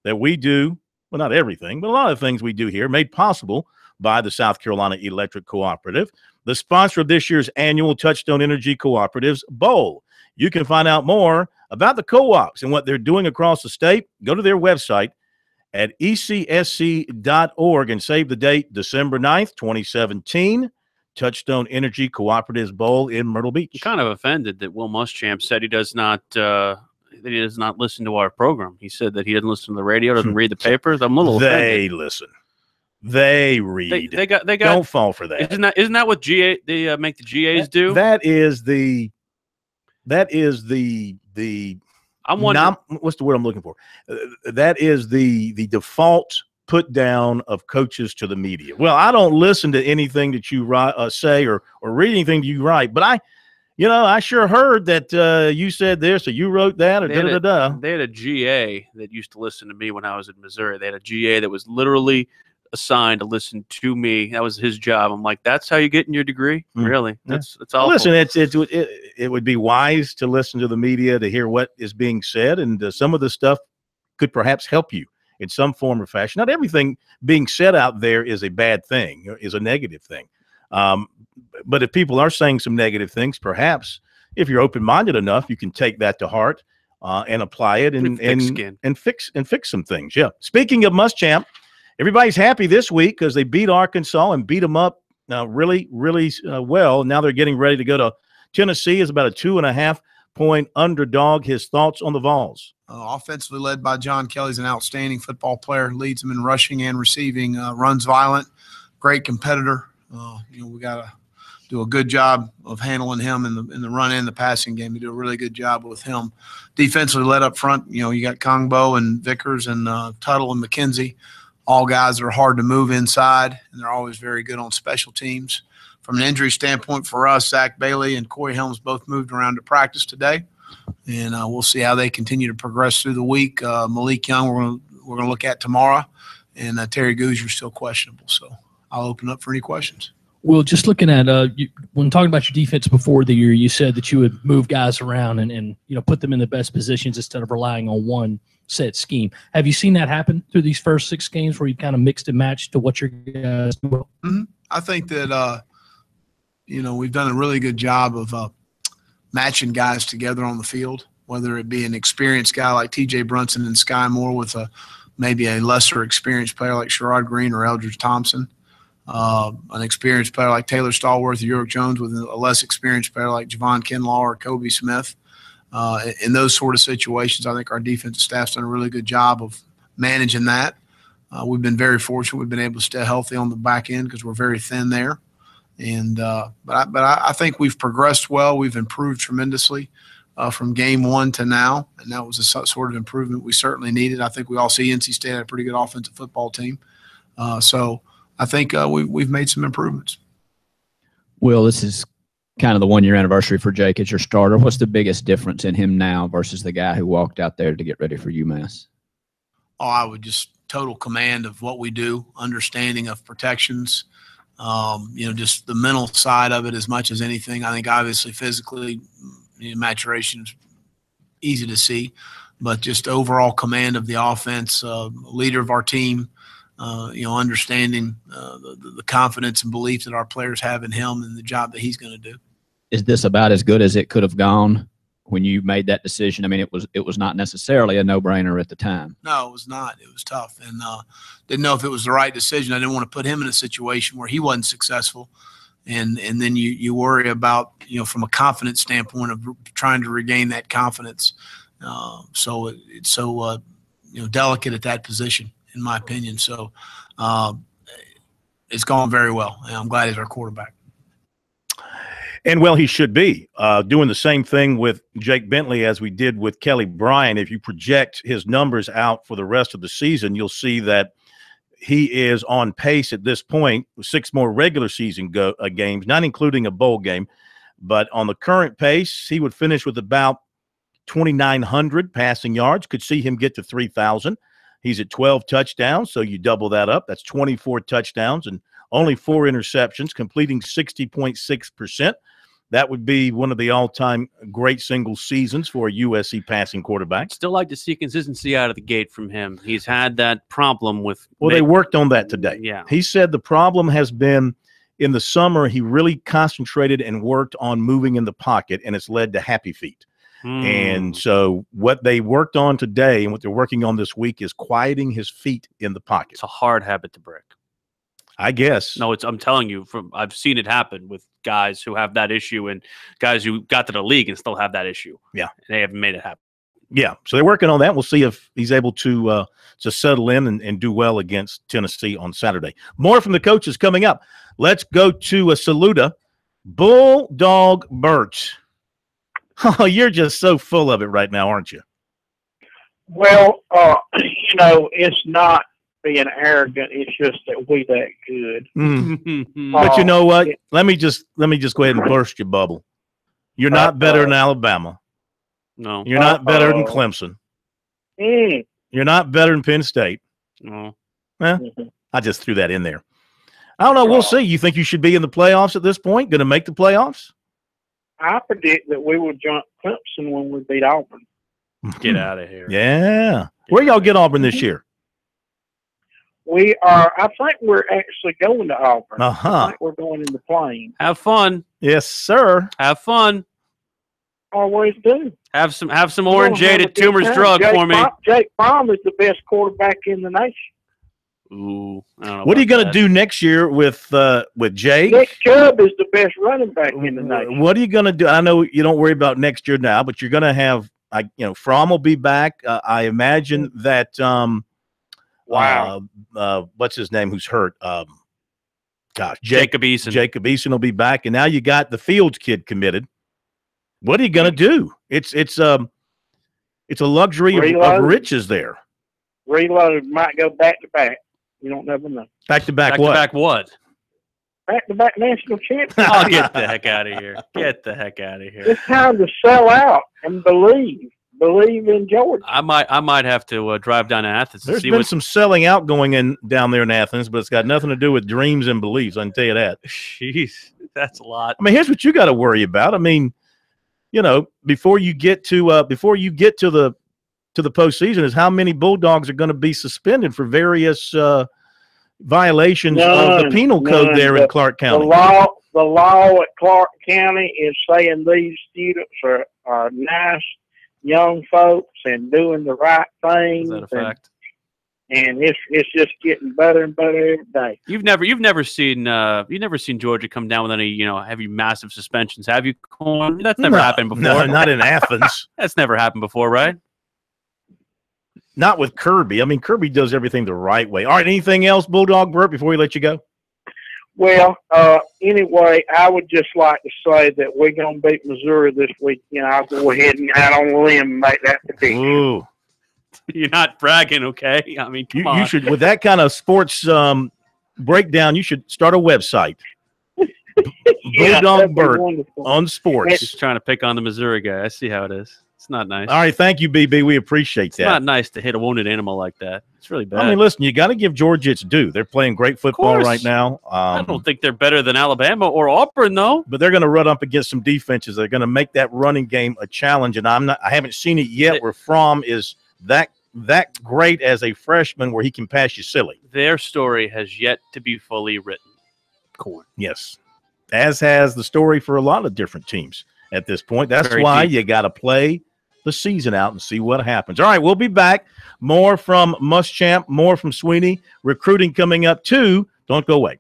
that we do, well, not everything, but a lot of things we do here made possible by the South Carolina Electric Cooperative, the sponsor of this year's annual Touchstone Energy Cooperatives Bowl. You can find out more about the co-ops and what they're doing across the state. Go to their website at ecsc.org and save the date, December 9th, 2017, Touchstone Energy Cooperatives Bowl in Myrtle Beach. I'm kind of offended that Will Muschamp said he does not listen to our program. He said that he doesn't listen to the radio, doesn't read the papers. I'm a little offended. They listen. They read. They got. Don't fall for that. Isn't that what they make the GAs do? That is the. I'm wondering. What's the word I'm looking for? That is the default put down of coaches to the media. Well, I don't listen to anything that you say or read anything that you write, but I sure heard that you said this or you wrote that or da-da-da-da. They had a GA that used to listen to me when I was in Missouri. They had a GA that was literally assigned to listen to me. That was his job. I'm like, that's how you get in your degree? Really? That's awful. Listen, it would be wise to listen to the media to hear what is being said, and some of the stuff could perhaps help you in some form or fashion. Not everything being said out there is a bad thing, is a negative thing. But if people are saying some negative things, perhaps if you're open-minded enough, you can take that to heart and apply it and fix some things. Yeah. Speaking of Muschamp, everybody's happy this week because they beat Arkansas and beat them up really, really well. Now they're getting ready to go to Tennessee as about a 2.5-point underdog. His thoughts on the Vols? Offensively led by John Kelly. He's an outstanding football player, leads them in rushing and receiving, runs violent, great competitor. We got to do a good job of handling him in the run and the passing game. We do a really good job with him. Defensively led up front, you got Kongbo and Vickers and Tuttle and McKenzie, all guys that are hard to move inside, and they're always very good on special teams. From an injury standpoint for us, Zach Bailey and Corey Helms both moved around to practice today, and we'll see how they continue to progress through the week. Malik Young we're gonna look at tomorrow, and Terry Goozier's still questionable. So I'll open up for any questions. Well, just looking at when talking about your defense before the year, you said that you would move guys around and put them in the best positions instead of relying on one set scheme. Have you seen that happen through these first 6 games where you kind of mixed and matched to what your guys do? Mm-hmm. I think that we've done a really good job of matching guys together on the field, whether it be an experienced guy like T.J. Brunson and Sky Moore with maybe a lesser experienced player like Sherrod Green or Eldridge Thompson. An experienced player like Taylor Stallworth or York Jones with a less experienced player like Javon Kinlaw or Kobe Smith. In those sort of situations, I think our defensive staff's done a really good job of managing that. We've been very fortunate. We've been able to stay healthy on the back end because we're very thin there. And but I think we've progressed well. We've improved tremendously from game 1 to now, and that was a sort of improvement we certainly needed. I think we all see NC State had a pretty good offensive football team. So I think we've made some improvements. Will, this is kind of the 1-year anniversary for Jake as your starter. What's the biggest difference in him now versus the guy who walked out there to get ready for UMass? I would just total command of what we do, understanding of protections, just the mental side of it as much as anything. I think obviously physically maturation is easy to see, but just overall command of the offense, leader of our team, understanding the confidence and belief that our players have in him and the job that he's going to do. Is this about as good as it could have gone when you made that decision? I mean, it was not necessarily a no-brainer at the time. No, it was not. It was tough, and didn't know if it was the right decision. I didn't want to put him in a situation where he wasn't successful, and then you worry about from a confidence standpoint of trying to regain that confidence. So it's so delicate at that position, in my opinion. So it's gone very well, and I'm glad he's our quarterback. And, well, he should be doing the same thing with Jake Bentley as we did with Kelly Bryant. If you project his numbers out for the rest of the season, you'll see that he is on pace at this point with 6 more regular season games, not including a bowl game. But on the current pace, he would finish with about 2,900 passing yards. Could see him get to 3,000. He's at 12 touchdowns, so you double that up. That's 24 touchdowns and only 4 interceptions, completing 60.6%. That would be one of the all-time great single seasons for a USC passing quarterback. Still like to see consistency out of the gate from him. He's had that problem with – Well, they worked on that today. Yeah. He said the problem has been in the summer he really concentrated and worked on moving in the pocket, and it's led to happy feet. And so what they worked on today and what they're working on this week is quieting his feet in the pocket. It's a hard habit to break. I guess. No, I'm telling you, I've seen it happen with guys who have that issue and guys who got to the league and still have that issue. Yeah. They haven't made it happen. Yeah. So they're working on that. We'll see if he's able to settle in and do well against Tennessee on Saturday. More from the coaches coming up. Let's go to Saluda. Bulldog Bert. Oh, you're just so full of it right now, aren't you? Well, it's not being arrogant. It's just that we that good. But you know what? Let me just go ahead and burst your bubble. You're not better than Alabama. No. You're not better than Clemson. You're not better than Penn State. No. I just threw that in there. I don't know. We'll see. You think you should be in the playoffs at this point? Going to make the playoffs? I predict that we will jump Clemson when we beat Auburn. Get out of here. Yeah. Where y'all get Auburn this year? We are. I think we're actually going to Auburn. I think we're going in the plane. Have fun. Yes, sir. Have fun. Always do. Have some orangeated tumors drug for me. Jake Fromm is the best quarterback in the nation. Ooh, I don't know. What are you going to do next year with Jake? Nick Chubb is the best running back in the nation. What are you going to do? I know you don't worry about next year now, but you're going to have, Fromm will be back. I imagine that. What's his name? Who's hurt? Jacob Eason. Jacob Eason will be back, and now you got the Fields kid committed. What are you going to do? It's a luxury of riches there. Reload might go back to back. You don't never know. Back to back what? Back to back national champion. Oh, get the heck out of here! Get the heck out of here! It's time to sell out and believe in Georgia. I might have to drive down to Athens. There's been some selling out going in down there in Athens, but it's got nothing to do with dreams and beliefs. I can tell you that. Jeez, that's a lot. I mean, here's what you got to worry about. I mean, before you get to the postseason, is how many Bulldogs are going to be suspended for various violations of the penal code there in Clark County. The law at Clark County is saying these students are nice young folks and doing the right things. Is that a fact? And it's just getting better and better every day. You've never seen Georgia come down with any heavy massive suspensions, have you, Corn? That's never happened before. No, not in Athens. That's never happened before, right? Not with Kirby. I mean, Kirby does everything the right way. All right, anything else, Bulldog Bert, before we let you go? Well, anyway, I would just like to say that we're going to beat Missouri this weekend. I'll go ahead and out on a limb and make that prediction. Ooh. You're not bragging, okay? I mean, come on. You should, with that kind of sports breakdown, you should start a website. Bulldog Bert on sports. Just trying to pick on the Missouri guy. I see how it is. It's not nice. All right, thank you, BB. We appreciate that. It's not nice to hit a wounded animal like that. It's really bad. I mean, listen, you got to give Georgia its due. They're playing great football right now. I don't think they're better than Alabama or Auburn, though. But they're going to run up against some defenses. They're going to make that running game a challenge, and I haven't seen it yet where Fromm is that great as a freshman where he can pass you silly. Their story has yet to be fully written. Corn. Yes, as has the story for a lot of different teams at this point. That's why you got to play the season out and see what happens. All right, we'll be back. More from Muschamp, more from Sweeney. Recruiting coming up too. Don't go away.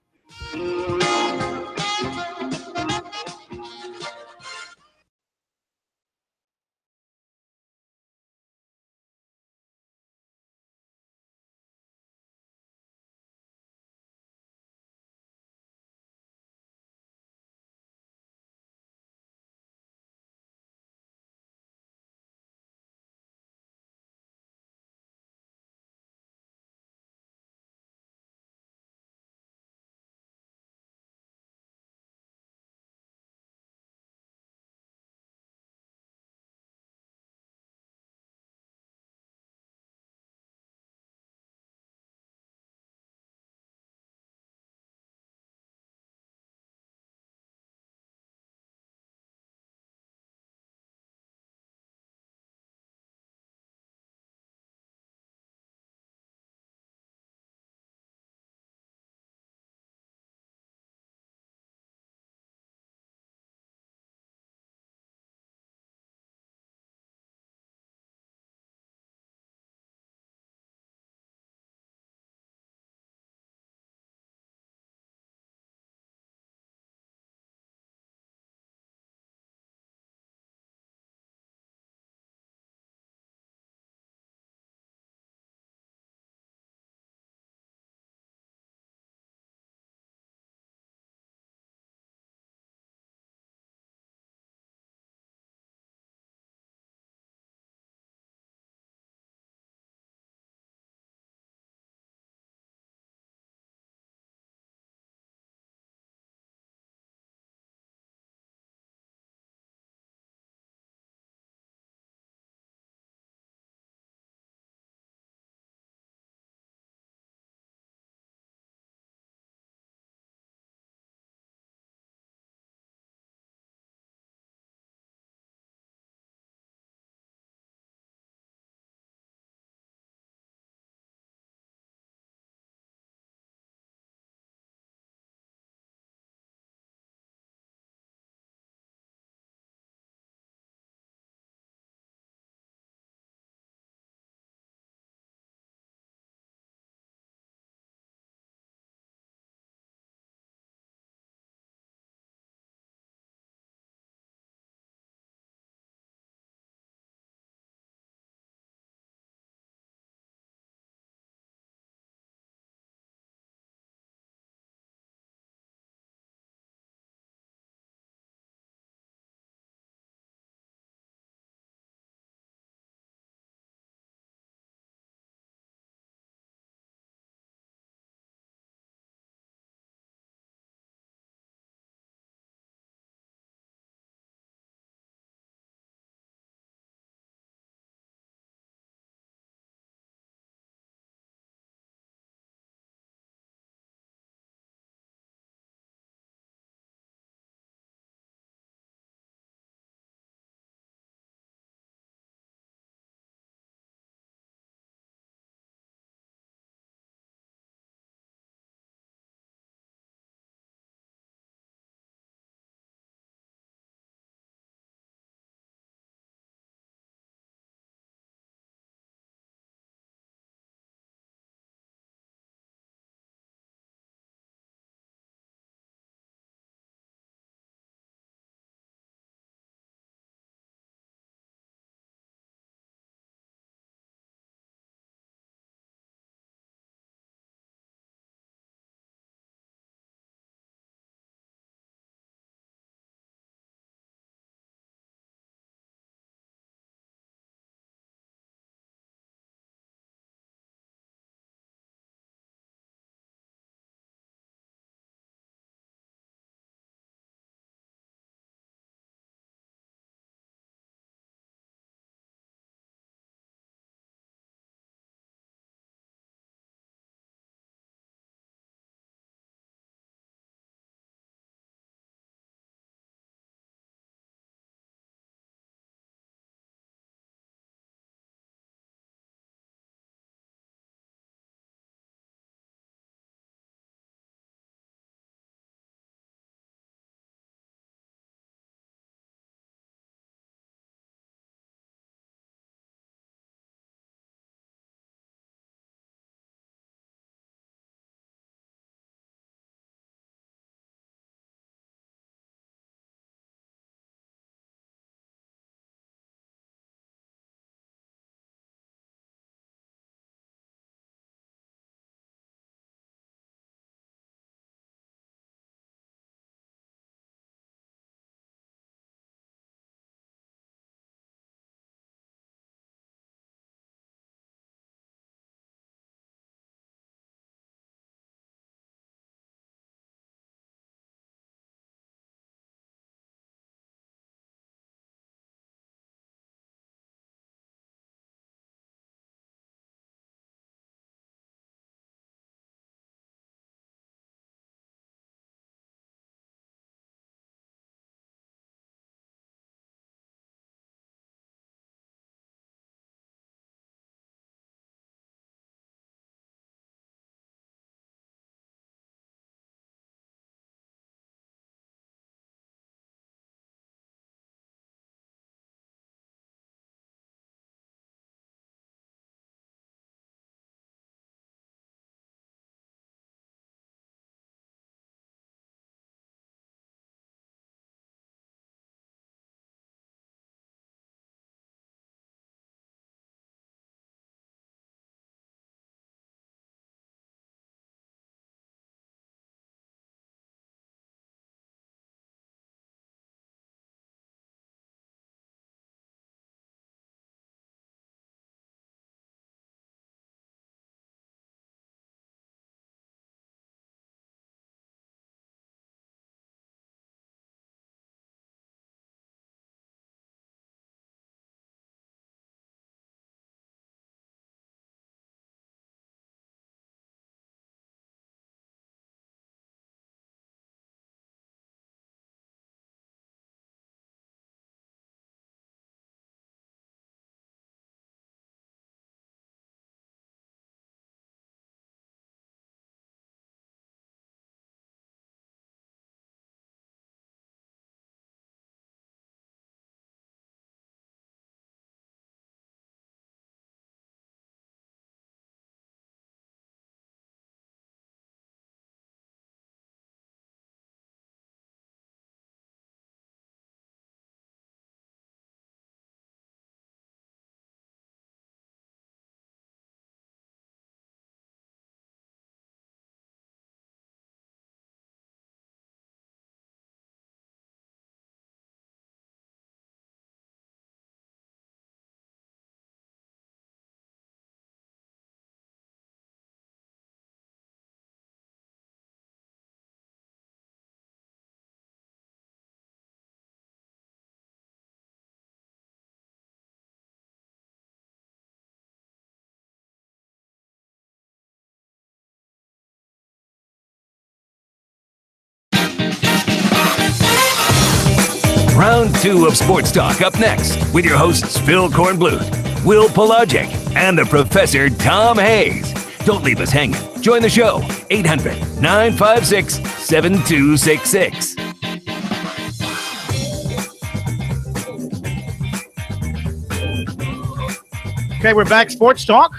Round 2 of Sports Talk up next with your hosts Phil Kornblut, Will Pelagic, and the Professor Tom Hayes. Don't leave us hanging. Join the show, 800-956-7266. Okay, we're back. Sports Talk.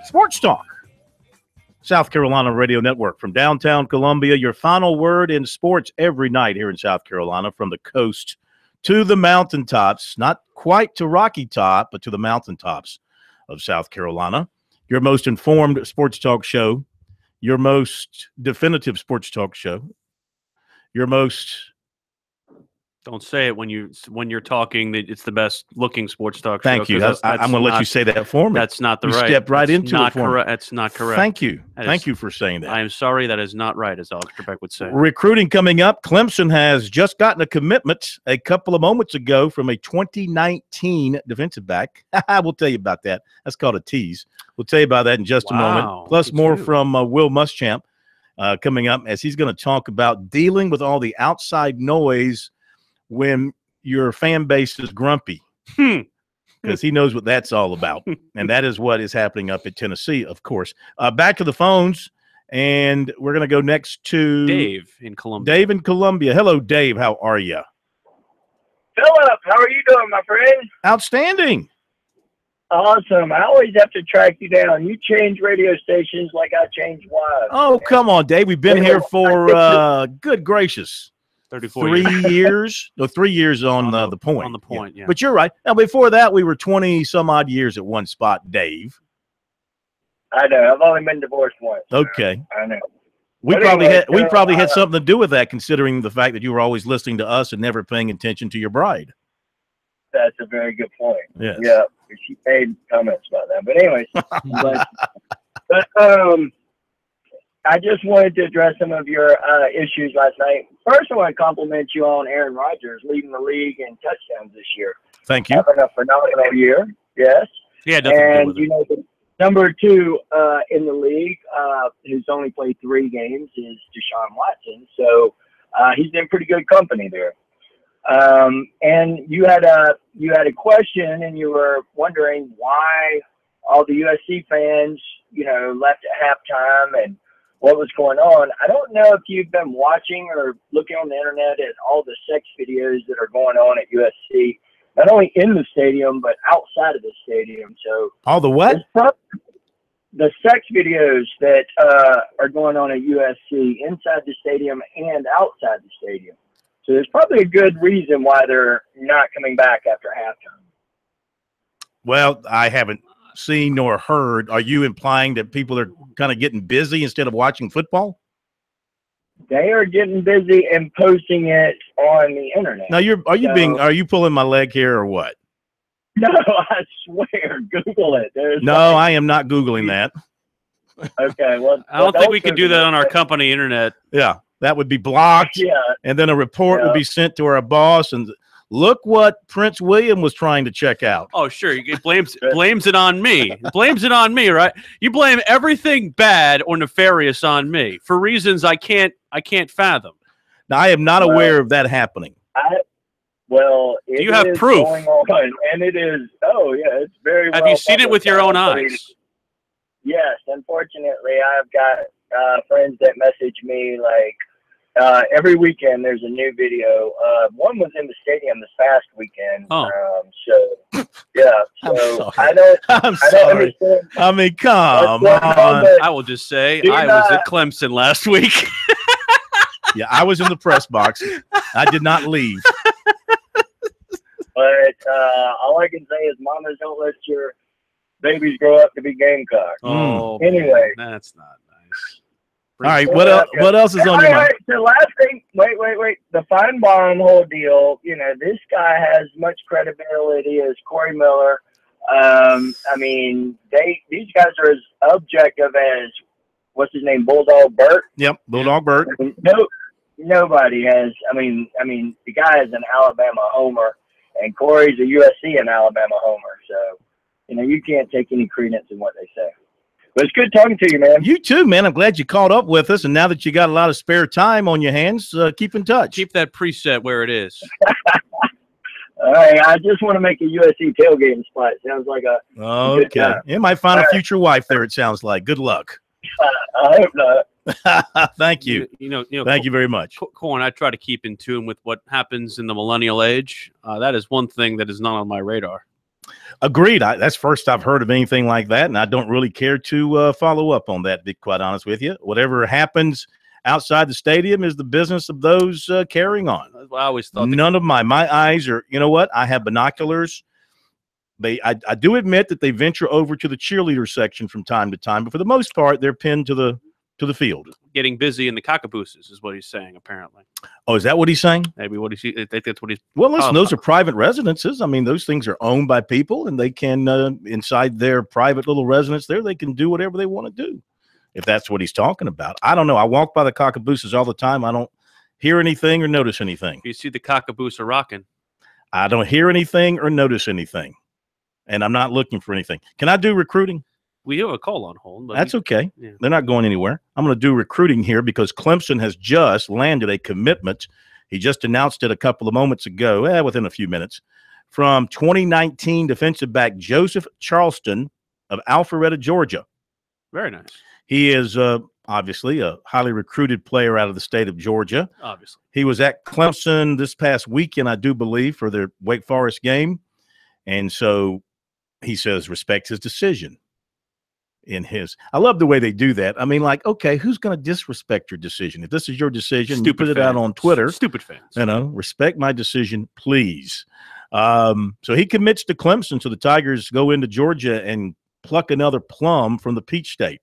Sports Talk. South Carolina Radio Network from downtown Columbia. Your final word in sports every night here in South Carolina, from the coast to the mountaintops. Not quite to Rocky Top, but to the mountaintops of South Carolina. Your most informed sports talk show, your most definitive sports talk show, your most... Don't say it when you're talking that it's the best looking sports talk show. Thank you. I'm going to let you say that for me. That's not the you right. Stepped right into it for me. That's not correct. Thank you. Thank you for saying that. I am sorry. That is not right, as Alex Trebek would say. Recruiting coming up. Clemson has just gotten a commitment a couple of moments ago from a 2019 defensive back. We'll tell you about that. That's called a tease. We'll tell you about that in just a moment. Plus more from Will Muschamp coming up, as he's going to talk about dealing with all the outside noise when your fan base is grumpy, because he knows what that's all about. And that is what is happening up at Tennessee, of course. Back to the phones, and we're going to go next to Dave in Columbia. Dave in Columbia. Hello, Dave. How are you? Philip, how are you doing, my friend? Outstanding. Awesome. I always have to track you down. You change radio stations like I change wives. Oh, come on, Dave. We've been here for, good gracious, 34 years. No, 3 years on the point. On the point, yeah. But you're right. Now, before that, we were 20-some-odd years at one spot, Dave. I know. I've only been divorced once. Okay. I know. We But probably anyway, had something to do with that, considering the fact that you were always listening to us and never paying attention to your bride. That's a very good point. Yes. Yeah. She made comments about that. But anyways, but I just wanted to address some of your issues last night. First, I want to compliment you on Aaron Rodgers leading the league in touchdowns this year. Thank you. Having a phenomenal year. Yes. Yeah, nothing and to do with the number 2 in the league, who's only played 3 games, is Deshaun Watson. So he's in pretty good company there. And you had a question, and you were wondering why all the USC fans, left at halftime and what was going on. I don't know if you've been watching or looking on the internet at all the sex videos that are going on at USC, not only in the stadium, but outside of the stadium. So all the what? The sex videos that are going on at USC inside the stadium and outside the stadium. So there's probably a good reason why they're not coming back after halftime. Well, I haven't seen nor heard. Are you implying that people are kind of getting busy instead of watching football? They are getting busy and posting it on the internet. Now, are you pulling my leg here or what? No, I swear, Google it. I am not Googling that. Okay, well, I don't think we can do that on our company internet. Yeah, that would be blocked. Yeah. And then a report would be sent to our boss, and look what Prince William was trying to check out. Oh, sure. It blames it on me. Blames it on me, right? You blame everything bad or nefarious on me for reasons I can't fathom. Now, I am not aware of that happening. Do you have proof? Going on, and it is. Oh, yeah, it's very. Have you seen it with your own eyes? Yes, unfortunately, I've got friends that message me like every weekend. There's a new video. One was in the stadium this past weekend. Oh. So yeah. So I don't understand. I mean, come on. I will just say I was at Clemson last week. Yeah, I was in the press box. I did not leave. But all I can say is, mamas, don't let your babies grow up to be Gamecocks. Oh, anyway, man, that's not nice. All right, what else is on your mind? The last thing, wait. The Feinbaum whole deal, this guy has much credibility as Corey Miller. I mean, these guys are as objective as, what's his name, Bulldog Burt? Yep, Bulldog Burt. Nobody has, I mean, the guy is an Alabama homer, and Corey's a USC and Alabama homer. So, you can't take any credence in what they say. But it's good talking to you, man. You too, man. I'm glad you caught up with us. And now that you got a lot of spare time on your hands, keep in touch. Keep that preset where it is. All right, I just want to make a USC tailgating spot. Sounds like a good Okay. time. You might find a future wife there, it sounds like. Good luck. I hope not. Thank you. Thank you very much. Corn, I try to keep in tune with what happens in the millennial age. That is one thing that is not on my radar. Agreed. That's first I've heard of anything like that, and I don't really care to follow up on that, to be quite honest with you. Whatever happens outside the stadium is the business of those carrying on. I always thought none of my eyes are, you know what? I have binoculars. I do admit that they venture over to the cheerleader section from time to time, but for the most part, they're pinned to the field. Getting busy in the cockabooses is what he's saying, apparently. Oh, is that what he's saying? Maybe what I think that's what he's. Well, listen, those are private residences. I mean, those things are owned by people, and they can, inside their private little residence there, they can do whatever they want to do, if that's what he's talking about. I don't know. I walk by the cockabooses all the time. I don't hear anything or notice anything. You see the cockaboose are rocking. I don't hear anything or notice anything, and I'm not looking for anything. Can I do recruiting? We have a call on hold. But that's okay. Yeah. They're not going anywhere. I'm going to do recruiting here because Clemson has just landed a commitment. He just announced it a couple of moments ago, within a few minutes, from 2019 defensive back Joseph Charleston of Alpharetta, Georgia. Very nice. He is obviously a highly recruited player out of the state of Georgia. Obviously. He was at Clemson this past weekend, I do believe, for their Wake Forest game. And so he says respects his decision. I love the way they do that. I mean, like, okay, who's going to disrespect your decision? If this is your decision, you put it out on Twitter. Stupid fans. Respect my decision, please. So he commits to Clemson, so the Tigers go into Georgia and pluck another plum from the Peach State.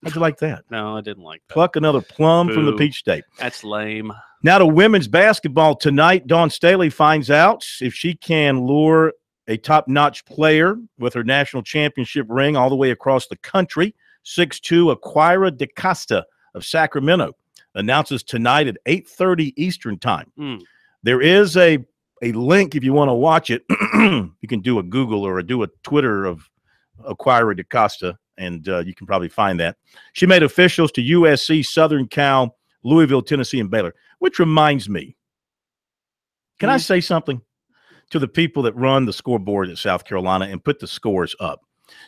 How'd you like that? No, I didn't like that. Pluck another plum from the Boo. Peach State. That's lame. Now to women's basketball tonight, Dawn Staley finds out if she can lure a top-notch player with her national championship ring all the way across the country. 6'2" Aquira DeCosta of Sacramento announces tonight at 8:30 Eastern time. There is a link if you want to watch it. You can do a Google or do a Twitter of Aquira DeCosta, and you can probably find that. She made officials to USC, Southern Cal, Louisville, Tennessee, and Baylor, which reminds me, can I say something to the people that run the scoreboard at South Carolina and put the scores up?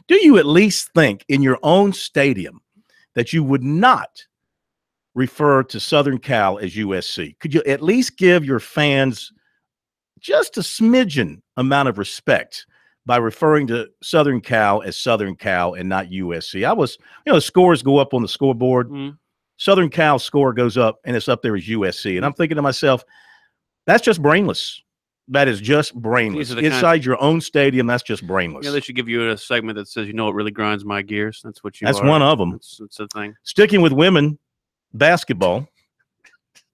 Do you at least think in your own stadium that you would not refer to Southern Cal as USC? Could you at least give your fans just a smidgen amount of respect by referring to Southern Cal as Southern Cal and not USC? The scores go up on the scoreboard. Southern Cal's score goes up, and it's up there as USC. And I'm thinking to myself, that's just brainless. That is just brainless. Inside your own stadium, that's just brainless. They should give you a segment that says, what really grinds my gears. That's what you That's are. one of them. That's the thing. Sticking with women basketball,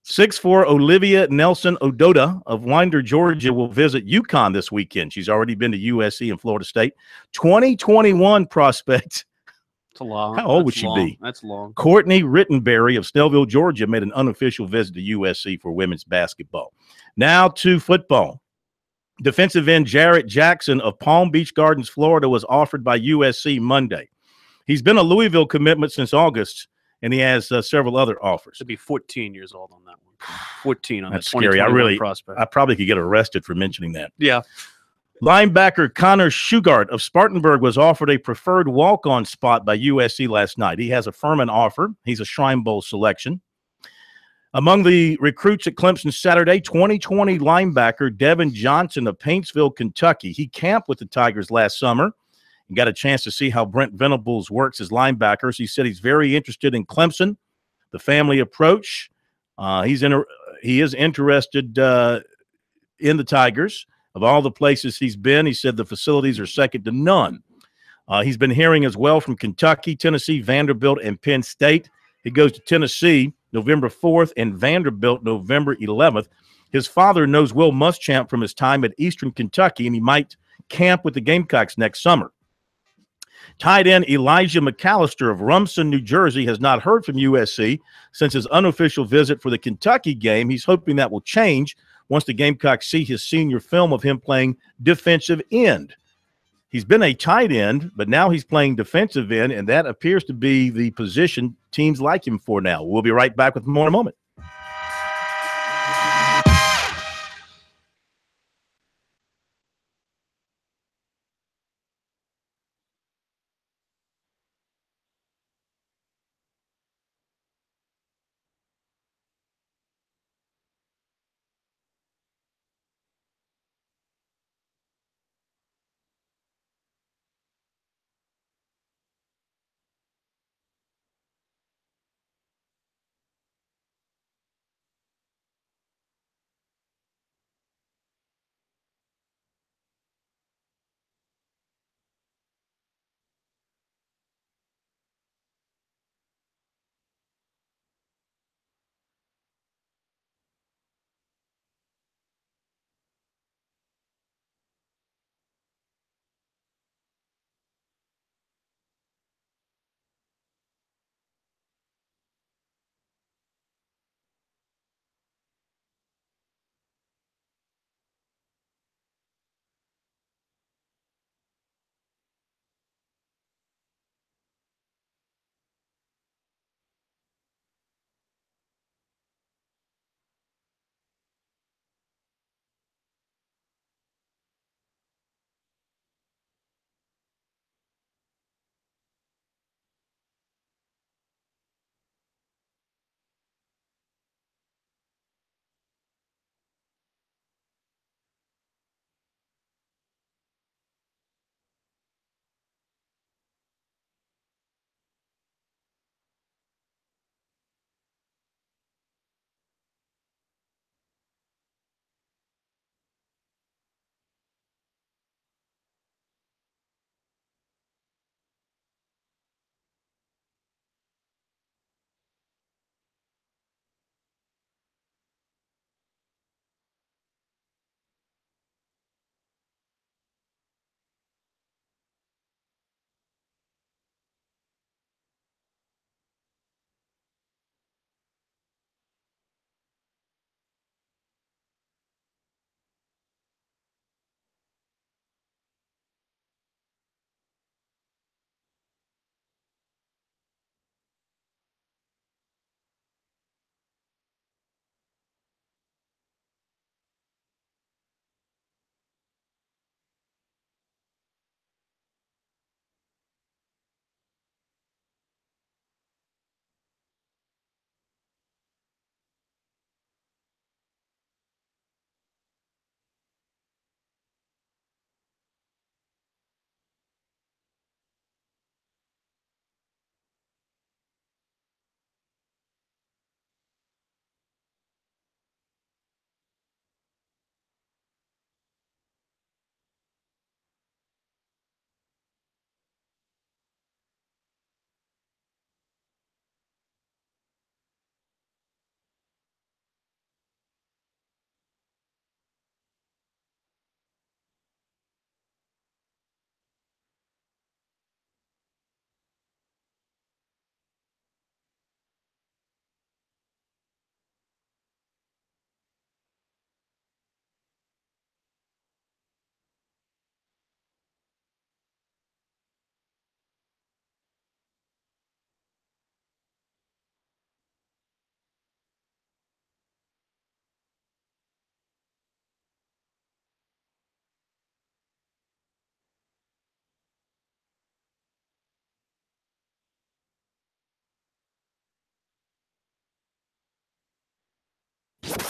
6'4" Olivia Nelson Ododa of Winder, Georgia, will visit UConn this weekend. She's already been to USC and Florida State. 2021 prospect. It's a long. How old would she be? That's long. Courtney Rittenberry of Snellville, Georgia, made an unofficial visit to USC for women's basketball. Now to football. Defensive end Jarrett Jackson of Palm Beach Gardens, Florida, was offered by USC Monday. He's been a Louisville commitment since August, and he has several other offers. Should be 14 years old on that one. 14 on That's that scary. prospect. I probably could get arrested for mentioning that. Yeah. Linebacker Connor Shugart of Spartanburg was offered a preferred walk-on spot by USC last night. He has a Furman offer. He's a Shrine Bowl selection. Among the recruits at Clemson Saturday, 2020 linebacker Devin Johnson of Paintsville, Kentucky. He camped with the Tigers last summer and got a chance to see how Brent Venables works as linebackers. He said he's very interested in Clemson, the family approach. He is interested in the Tigers. Of all the places he's been, he said the facilities are second to none. He's been hearing as well from Kentucky, Tennessee, Vanderbilt, and Penn State. He goes to Tennessee November 4th and Vanderbilt November 11th. His father knows Will Muschamp from his time at Eastern Kentucky, and he might camp with the Gamecocks next summer. Tight end Elijah McAllister of Rumson, New Jersey, has not heard from USC since his unofficial visit for the Kentucky game. He's hoping that will change once the Gamecocks see his senior film of him playing defensive end. He's been a tight end, but now he's playing defensive end, and that appears to be the position teams like him for now. We'll be right back with more in a moment.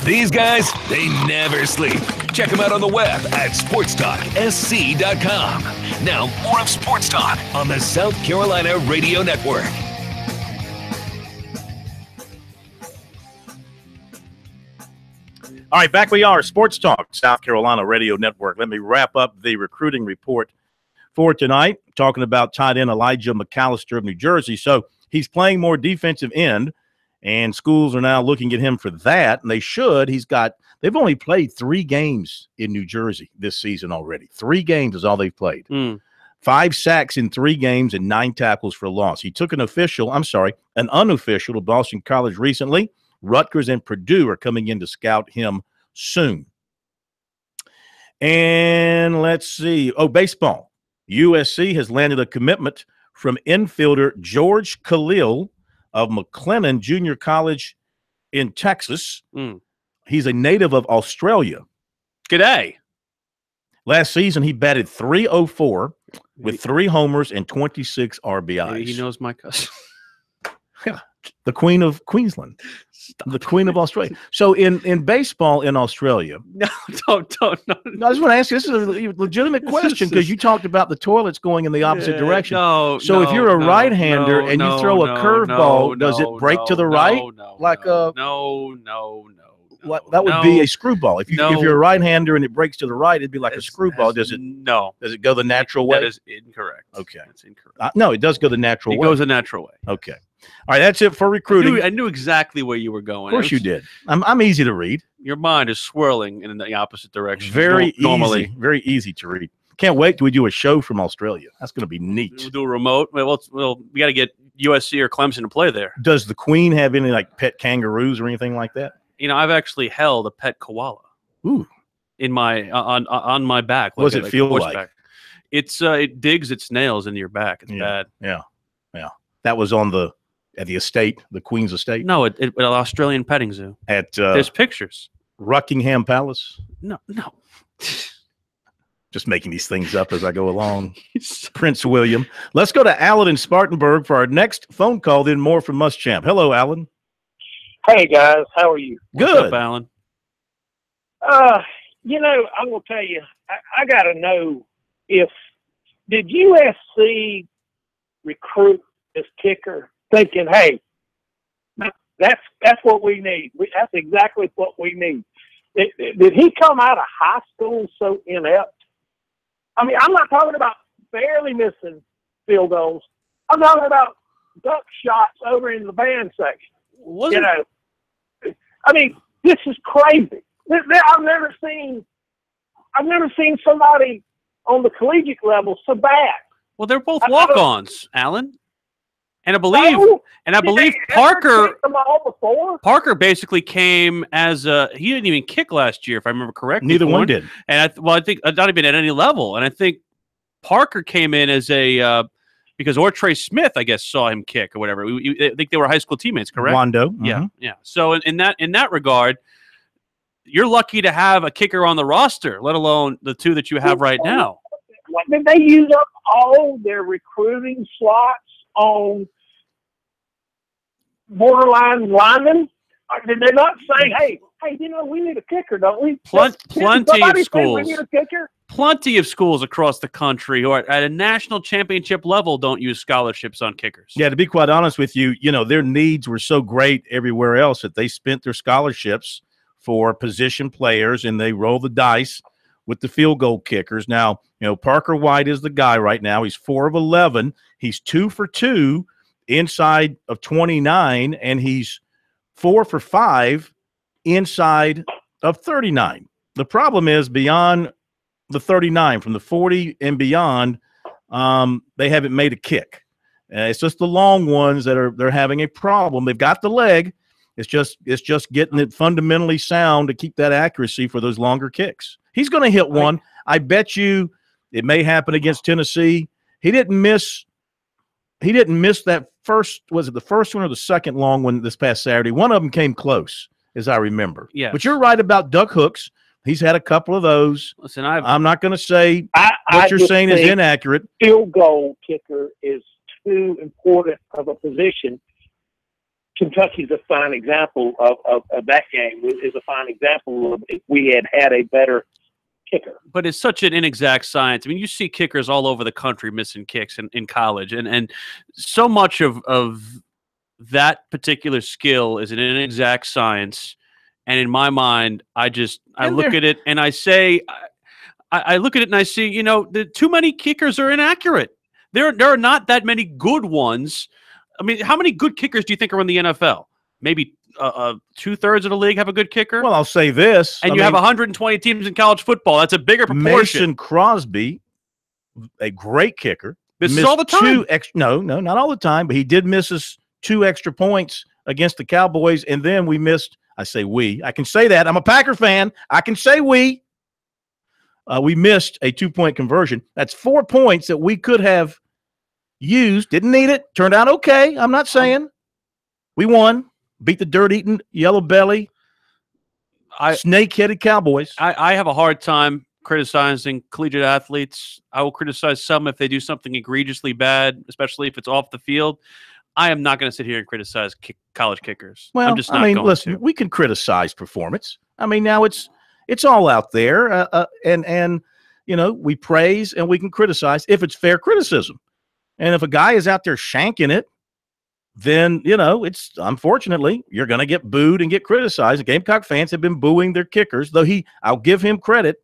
These guys, they never sleep. Check them out on the web at SportsTalkSC.com. Now, more of Sports Talk on the South Carolina Radio Network. All right, back we are. Sports Talk, South Carolina Radio Network. Let me wrap up the recruiting report for tonight, talking about tight end Elijah McAllister of New Jersey. So he's playing more defensive end, and schools are now looking at him for that, and they should. They've only played 3 games in New Jersey this season already. 3 games is all they've played. 5 sacks in 3 games and 9 tackles for loss. He took an unofficial to Boston College recently. Rutgers and Purdue are coming in to scout him soon. And let's see. Baseball. USC has landed a commitment from infielder George Khalil of McLennan Junior College in Texas. He's a native of Australia. G'day. Last season, he batted .304 with 3 homers and 26 RBIs. Maybe he knows my cousin. Yeah. The Queen of Queensland. The Queen of Australia. So in baseball in Australia. No, don't. No, I just want to ask you, this is a legitimate question because you talked about the toilets going in the opposite direction. So if you're a right-hander and you throw a curveball, does it break to the right? No. That would be a screwball. If you're a right-hander and it breaks to the right, it'd be like a screwball. Does it go the natural way? That is incorrect. Okay. That's incorrect. No, it does go the natural way. It goes the natural way. Okay. All right, that's it for recruiting. I knew exactly where you were going. Of course you did. I'm easy to read. Your mind is swirling in the opposite direction. Very easy to read. Can't wait till we do a show from Australia. That's going to be neat. We'll do a remote. Well, we got to get USC or Clemson to play there. Does the Queen have any like pet kangaroos or anything like that? I've actually held a pet koala. Ooh. In my on my back. What does it feel like? It digs its nails into your back. It's bad. Yeah. That was at the estate, the Queen's estate. No, at an Australian petting zoo. There's pictures. Rockingham Palace. No. Just making these things up as I go along. Prince William. Let's go to Alan in Spartanburg for our next phone call. Then more from Muschamp. Hello, Alan. Hey guys, how are you? Good. What's up, Alan? I'm gonna tell you, I gotta know did USC recruit this kicker thinking, hey, that's what we need. That's exactly what we need. Did he come out of high school so inept? I mean, I'm not talking about barely missing field goals. I'm talking about duck shots over in the band section. I mean, this is crazy. I've never seen somebody on the collegiate level so bad. Well, they're both walk-ons, Alan. And I believe Parker basically came as he didn't even kick last year, if I remember correctly. Neither one did. And I think not even at any level. And I think Parker came in as because Ortre Smith, I guess, saw him kick or whatever. I think they were high school teammates, correct? Wando. Yeah. So in that regard, you're lucky to have a kicker on the roster, let alone the 2 that you have right now. Did they use up all their recruiting slots on borderline linemen? Did they not say, hey, we need a kicker, don't we? Plenty of schools. We need a kicker? Plenty of schools across the country who are at a national championship level don't use scholarships on kickers. Yeah, to be quite honest with you, their needs were so great everywhere else that they spent their scholarships for position players, and they roll the dice with the field goal kickers. Now, Parker White is the guy right now. He's 4 of 11. He's 2 for 2 inside of 29, and he's 4 for 5 inside of 39. The problem is beyond the 39, from the 40 and beyond, they haven't made a kick. It's just the long ones that they're having a problem. They've got the leg. It's just getting it fundamentally sound to keep that accuracy for those longer kicks. He's going to hit one. I bet you it may happen against Tennessee. He didn't miss that first. Was it the first one or the second long one this past Saturday? One of them came close, as I remember. Yeah. But you're right about duck hooks. He's had a couple of those. Listen, I'm not going to say what you're saying is inaccurate. Field goal kicker is too important of a position Kentucky's a fine example of that game. Is a fine example of if we had a better kicker. But it's such an inexact science. I mean, you see kickers all over the country missing kicks in college, and so much of that particular skill is an inexact science. And in my mind, I look at it and I say, I look at it and I see, too many kickers are inaccurate. There are not that many good ones. I mean, how many good kickers do you think are in the NFL? Maybe 2/3 of the league have a good kicker. Well, I'll say this. And you have 120 teams in college football. That's a bigger proportion. Mason Crosby, a great kicker. Misses all the time. No, not all the time, but he did miss us 2 extra points against the Cowboys, and then we missed. I say we. I can say that. I'm a Packer fan. I can say we. We missed a 2-point conversion. That's 4 points that we could have used. Didn't need it. Turned out okay. I'm not saying. We won. Beat the dirt-eating, yellow belly, snake-headed Cowboys. I have a hard time criticizing collegiate athletes. I will criticize some if they do something egregiously bad, especially if it's off the field. I am not going to sit here and criticize college kickers. Well, I'm just not going listen, to. We can criticize performance. I mean, now it's all out there, and we praise and we can criticize if it's fair criticism. And if a guy is out there shanking it, then, it's unfortunately you're going to get booed and get criticized. The Gamecock fans have been booing their kickers, though I'll give him credit.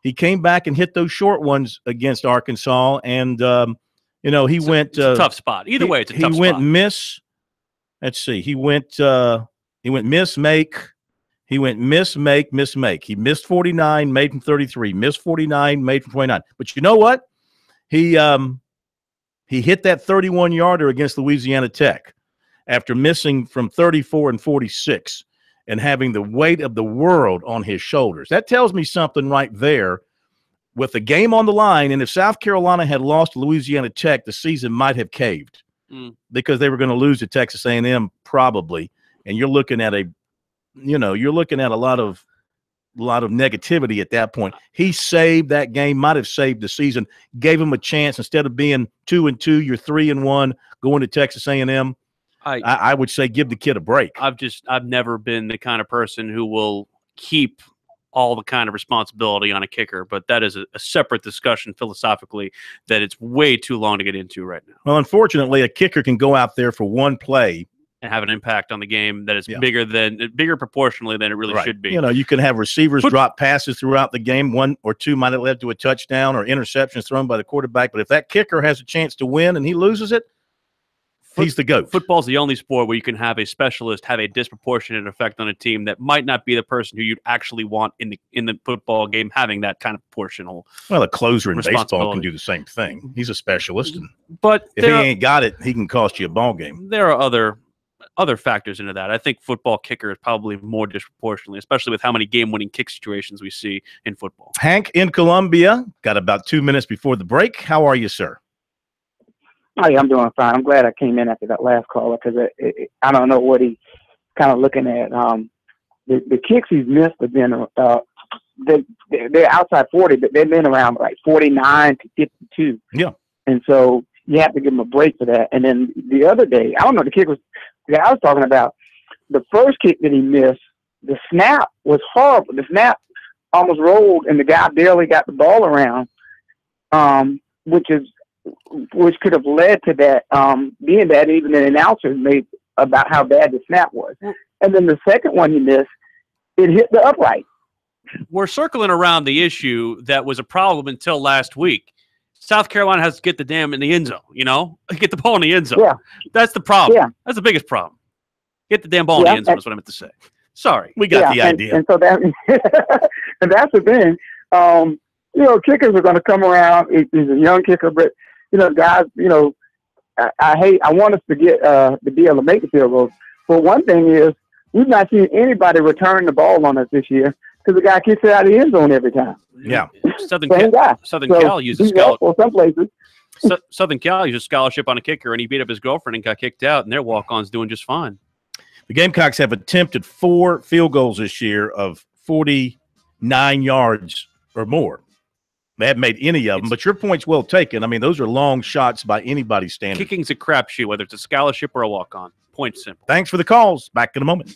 He came back and hit those short ones against Arkansas, and he went. It's a tough spot. Either way, it's a tough spot. He went miss. Let's see. He went miss, make. He went miss, make, miss, make. He missed 49, made from 33. Missed 49, made from 29. But you know what? He hit that 31-yarder against Louisiana Tech after missing from 34 and 46 and having the weight of the world on his shoulders. That tells me something right there with the game on the line. And if South Carolina had lost to Louisiana Tech, the season might have caved because they were going to lose to Texas A&M probably. And you're looking at a lot of negativity at that point. He saved that game, might have saved the season, gave him a chance. Instead of being 2-2, you're 3-1 going to Texas A&M. I would say give the kid a break. I've never been the kind of person who will keep all the kind of responsibility on a kicker, but that is a separate discussion philosophically that it's way too long to get into right now. Well, unfortunately, a kicker can go out there for one play and have an impact on the game that is bigger proportionally than it really should be. You can have receivers drop passes throughout the game. 1 or 2 might have led to a touchdown or interceptions thrown by the quarterback. But if that kicker has a chance to win and he loses it, he's the GOAT. Football's the only sport where you can have a specialist have a disproportionate effect on a team that might not be the person who you'd actually want in the football game having that kind of proportional. Well, a closer in baseball can do the same thing. He's a specialist. But if he ain't got it, he can cost you a ball game. There are other factors into that. I think football kicker is probably more disproportionately, especially with how many game-winning kick situations we see in football. Hank in Columbia, got about 2 minutes before the break. How are you, sir? Hi, I'm doing fine. I'm glad I came in after that last caller because I don't know what he's kind of looking at. The kicks he's missed have been they're outside 40, but they've been around like 49 to 52. Yeah. And so you have to give him a break for that. And then the other day, I don't know, the kick was I was talking about. The first kick that he missed, the snap was horrible. The snap almost rolled, and the guy barely got the ball around, which could have led to that being bad. Even an announcer made about how bad the snap was. And then the second one he missed, it hit the upright. We're circling around the issue that was a problem until last week. South Carolina has to get the damn in the end zone, get the ball in the end zone. Yeah. That's the problem. Yeah. That's the biggest problem. Get the damn ball in the end zone is what I meant to say. Sorry. We got the idea. And so that, and that's the thing. Kickers are going to come around. He's a young kicker, but, guys, I want us to get to be able to make the field goals. But one thing is, we've not seen anybody return the ball on us this year because the guy kicks it out of the end zone every time. Yeah. Southern Cal uses Southern Cal used a scholarship on a kicker, and he beat up his girlfriend and got kicked out, and their walk-on's doing just fine. The Gamecocks have attempted 4 field goals this year of 49 yards or more. They haven't made any of them, but your point's well taken. I mean, those are long shots by anybody's standard. Kicking's a crapshoot, whether it's a scholarship or a walk-on. Point simple. Thanks for the calls. Back in a moment.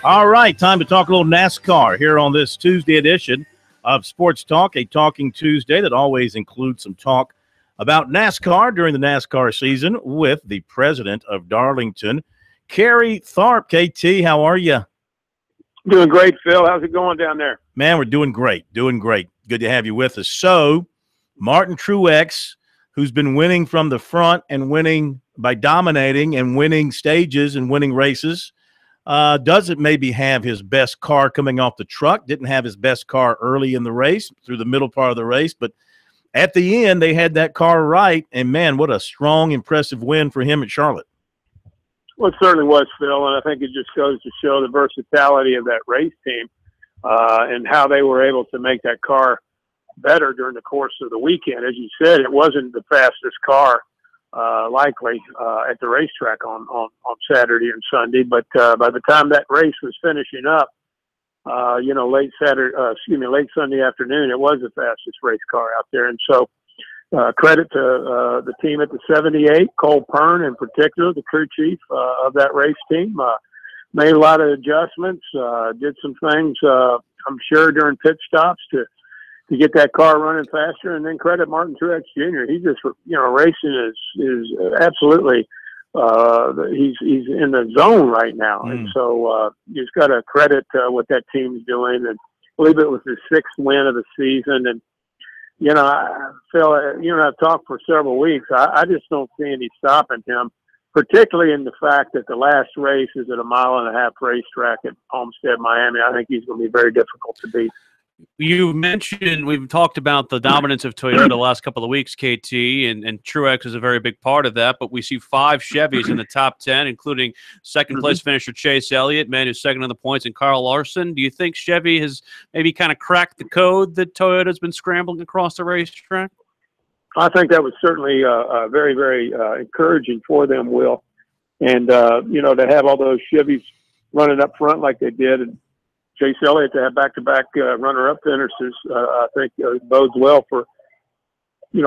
All right, time to talk a little NASCAR here on this Tuesday edition of Sports Talk, a Talking Tuesday that always includes some talk about NASCAR during the NASCAR season with the president of Darlington, Kerry Tharp. KT, how are you? Doing great, Phil. How's it going down there? Man, we're doing great, doing great. Good to have you with us. So, Martin Truex, who's been winning from the front and winning by dominating and winning stages and winning races, Doesn't maybe have his best car coming off the truck, didn't have his best car early in the race, through the middle part of the race, but at the end, they had that car right, and man, what a strong, impressive win for him at Charlotte. Well, it certainly was, Phil, and I think it just goes to show the versatility of that race team and how they were able to make that car better during the course of the weekend. As you said, it wasn't the fastest car likely at the racetrack on Saturday and Sunday, but by the time that race was finishing up, late Sunday afternoon, it was the fastest race car out there. And so credit to the team at the 78, Cole Pern in particular, the crew chief of that race team, made a lot of adjustments, did some things, I'm sure, during pit stops to get that car running faster. And then credit Martin Truex Jr. He just, racing is absolutely, he's in the zone right now. And so you just got to credit what that team's doing. And I believe it was his 6th win of the season. And, Phil, I've talked for several weeks. I just don't see any stopping him, particularly in the fact that the last race is at a 1.5 mile racetrack at Homestead, Miami. I think he's going to be very difficult to beat. You mentioned, we've talked about the dominance of Toyota the last couple of weeks, KT, and Truex is a very big part of that, but we see 5 Chevys in the top 10, including second-place finisher Chase Elliott, man who's second on the points, and Kyle Larson. Do you think Chevy has maybe kind of cracked the code that Toyota's been scrambling across the racetrack? I think that was certainly very, very encouraging for them, Will. And, to have all those Chevys running up front like they did, and Chase Elliott to have back-to-back runner-up finishes, I think bodes well for,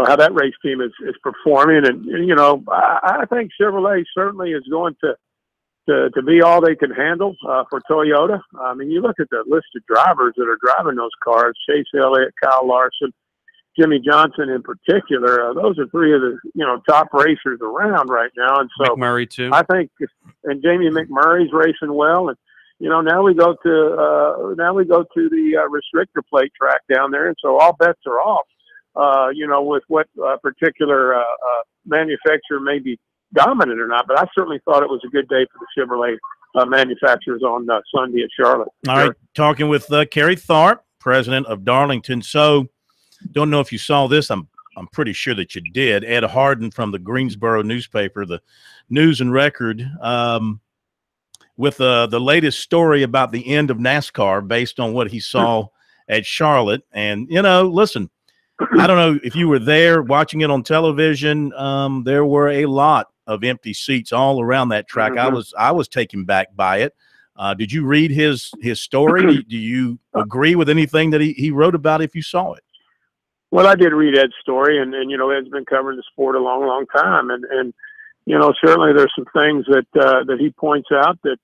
how that race team is performing. And I think Chevrolet certainly is going to be all they can handle for Toyota. I mean, you look at the list of drivers that are driving those cars, Chase Elliott, Kyle Larson, Jimmy Johnson in particular. Those are 3 of the, top racers around right now. And so McMurray too. I think, and Jamie McMurray's racing well. And, now we go to the restrictor plate track down there, and so all bets are off. With what particular manufacturer may be dominant or not. But I certainly thought it was a good day for the Chevrolet manufacturers on Sunday at Charlotte. All right, talking with Kerry Tharp, president of Darlington. So, don't know if you saw this. I'm pretty sure that you did. Ed Harden from the Greensboro newspaper, the News and Record. With the latest story about the end of NASCAR based on what he saw at Charlotte. And, listen, I don't know if you were there watching it on television. There were a lot of empty seats all around that track. I was taken back by it. Did you read his story? Do you agree with anything that he wrote about if you saw it? Well, I did read Ed's story, and Ed's been covering the sport a long, long time. And certainly there's some things that he points out that,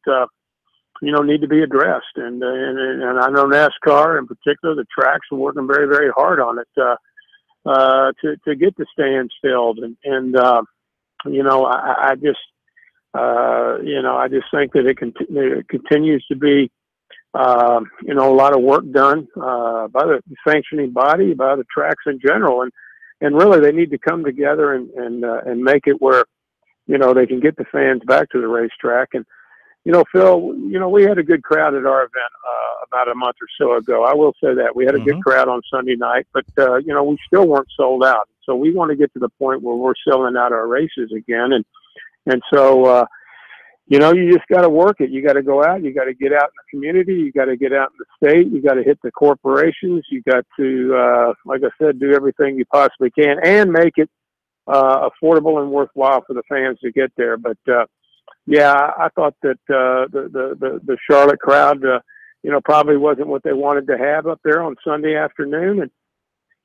need to be addressed. And I know NASCAR in particular, the tracks are working very, very hard on it to get the stands filled. I just think that it continues to be, a lot of work done by the sanctioning body, by the tracks in general. And really they need to come together and make it where, they can get the fans back to the racetrack. And, Phil, we had a good crowd at our event about a month or so ago. I will say that. We had a good crowd on Sunday night, but, we still weren't sold out. So we want to get to the point where we're selling out our races again. And so, you just got to work it. You got to go out. You got to get out in the community. You got to get out in the state. You got to hit the corporations. You got to, like I said, do everything you possibly can and make it affordable and worthwhile for the fans to get there. But I thought that the Charlotte crowd, probably wasn't what they wanted to have up there on Sunday afternoon.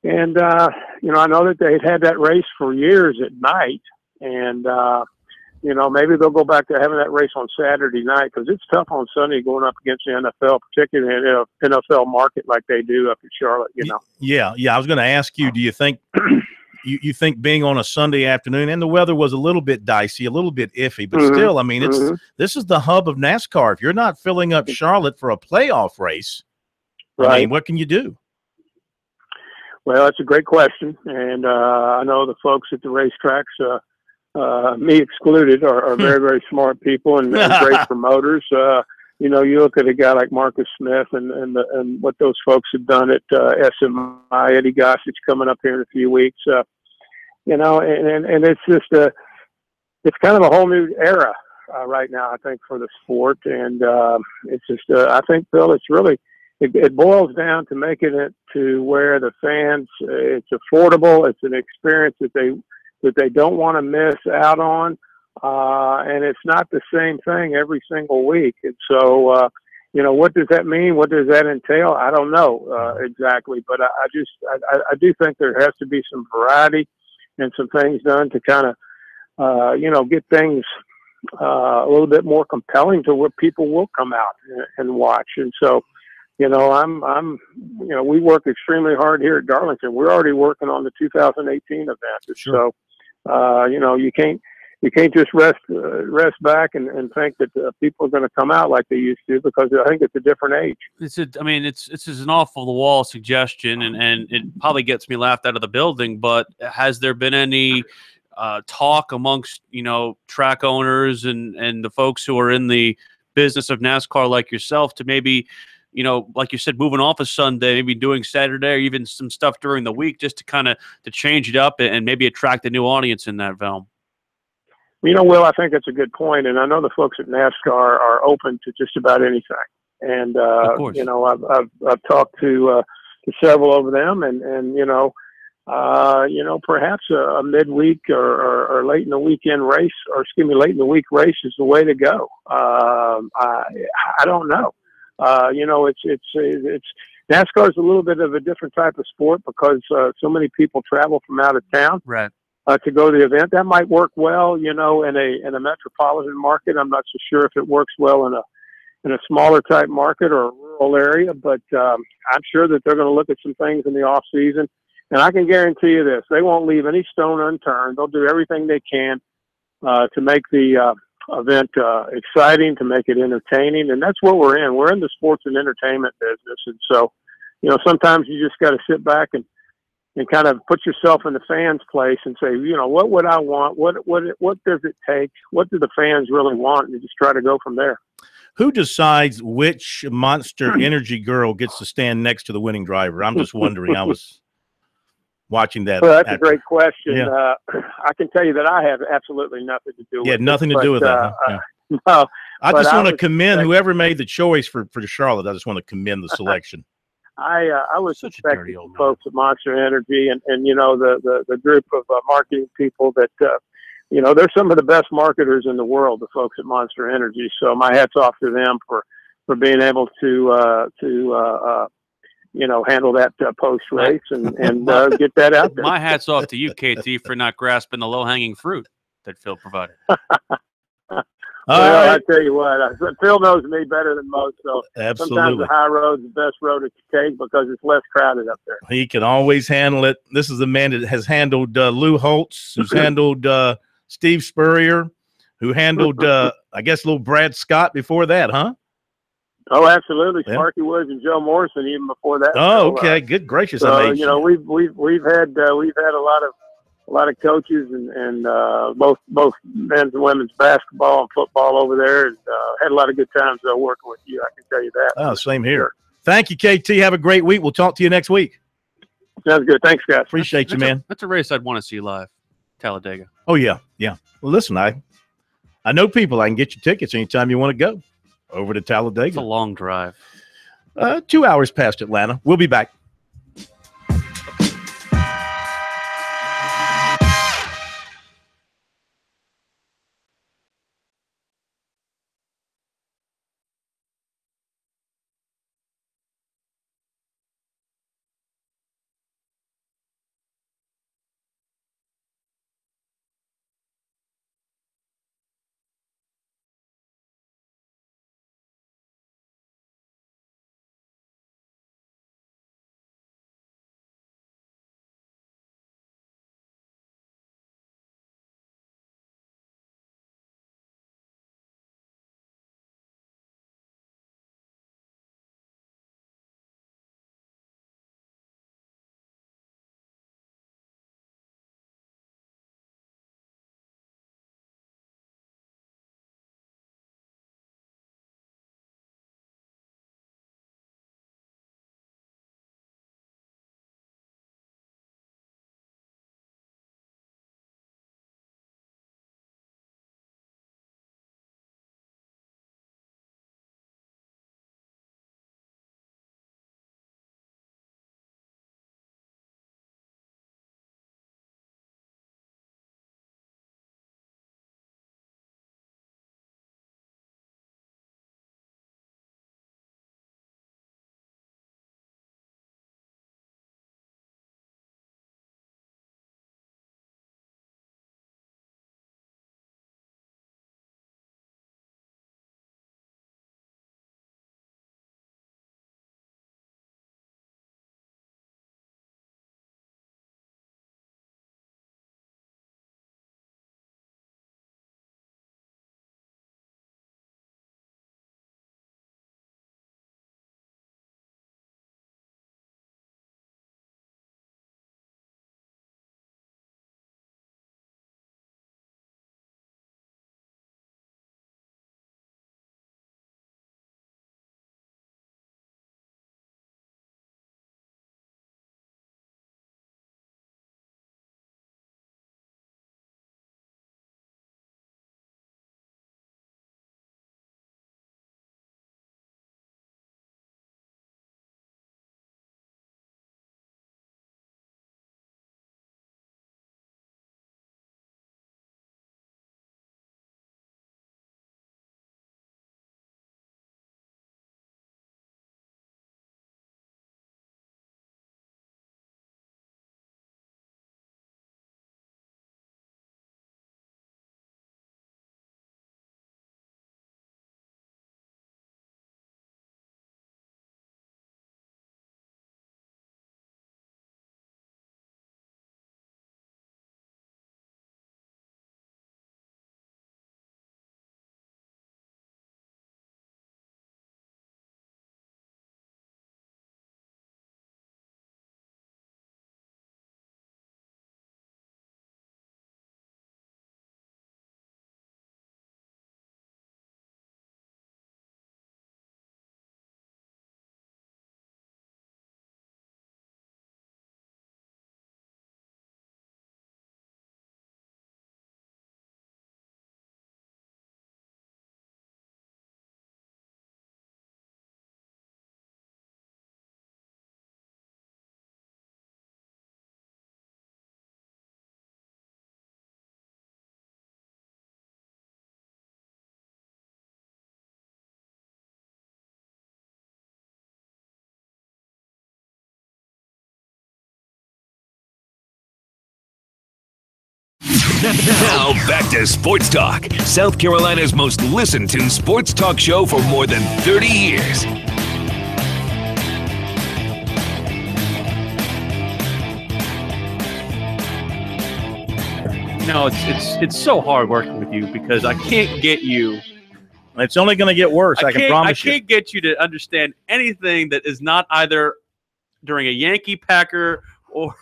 And I know that they had that race for years at night, and maybe they'll go back to having that race on Saturday night, because it's tough on Sunday going up against the NFL, particularly in the NFL market like they do up in Charlotte. Yeah. I was going to ask you, do you think? You think being on a Sunday afternoon, and the weather was a little bit dicey, a little bit iffy, but still, I mean, this is the hub of NASCAR. If you're not filling up Charlotte for a playoff race, I mean, what can you do? Well, that's a great question, and I know the folks at the racetracks, me excluded, are very, very smart people and great promoters. you know, you look at a guy like Marcus Smith and what those folks have done at SMI. Eddie Gossage coming up here in a few weeks. You know, and it's just it's kind of a whole new era right now, I think, for the sport. And it's just, I think, Phil, it's really, it boils down to making it to where the fans, it's affordable. It's an experience that they don't want to miss out on. And it's not the same thing every single week. And so, you know, what does that mean? What does that entail? I don't know exactly, but I do think there has to be some variety and some things done to kind of, you know, get things a little bit more compelling to where people will come out and watch. And so, you know, you know, we work extremely hard here at Darlington. We're already working on the 2018 event. Sure. So, you know, you can't just rest back and think that people are going to come out like they used to, because I think it's a different age. It's an off-the-wall suggestion, and it probably gets me laughed out of the building, but has there been any talk amongst, you know, track owners and the folks who are in the business of NASCAR like yourself to maybe, you know, like you said, moving off a Sunday, maybe doing Saturday or even some stuff during the week just to kind of to change it up and maybe attract a new audience in that realm? You know, Will, I think that's a good point, and I know the folks at NASCAR are open to just about anything. And you know, I've talked to several of them, and you know, perhaps a midweek or late in the weekend race, or excuse me, late in the week race is the way to go. I don't know. You know, it's NASCAR is a little bit of a different type of sport because so many people travel from out of town. Right. To go to the event. That might work well, you know, in a metropolitan market. I'm not so sure if it works well in a smaller type market or a rural area, but I'm sure that they're going to look at some things in the off season. And I can guarantee you this: they won't leave any stone unturned. They'll do everything they can to make the event exciting, to make it entertaining, and that's what we're in. We're in the sports and entertainment business, and so, you know, sometimes you just got to sit back and kind of put yourself in the fans' place and say, you know, what would I want? What does it take? What do the fans really want? And just try to go from there. Who decides which Monster Energy girl gets to stand next to the winning driver? I'm just wondering. I was watching that. Well, that's a great question. Yeah. I can tell you that I have absolutely nothing to do with it. Yeah, nothing to do with that. Huh? Yeah. No. I just want to commend whoever made the choice for Charlotte. I just want to commend the selection. I was suspecting folks at Monster Energy and you know, the group of marketing people that, you know, they're some of the best marketers in the world, the folks at Monster Energy. So my hat's off to them for being able to you know, handle that post race and get that out there. My hat's off to you, KT, for not grasping the low-hanging fruit that Phil provided. Well, I tell you what, Phil knows me better than most, so absolutely. Sometimes the high road's the best road to take because it's less crowded up there. He can always handle it. This is the man that has handled Lou Holtz, who's handled Steve Spurrier, who handled, I guess, little Brad Scott before that, huh? Oh, absolutely. Yeah. Sparky Woods and Joe Morrison even before that. Oh, okay. Good gracious. So, you know, we've had a lot of coaches and both men's and women's basketball and football over there, and had a lot of good times working with you. I can tell you that. Oh, same here. Thank you, KT. Have a great week. We'll talk to you next week. Sounds good. Thanks, guys. Appreciate you, man. That's a race I'd want to see live, Talladega. Oh yeah. Well, listen, I know people. I can get you tickets anytime you want to go over to Talladega. It's a long drive. 2 hours past Atlanta. We'll be back. Now back to Sports Talk, South Carolina's most listened to sports talk show for more than 30 years. No, it's so hard working with you because I can't get you. It's only going to get worse. I can promise you. I can't get you to understand anything that is not either during a Yankee Packer or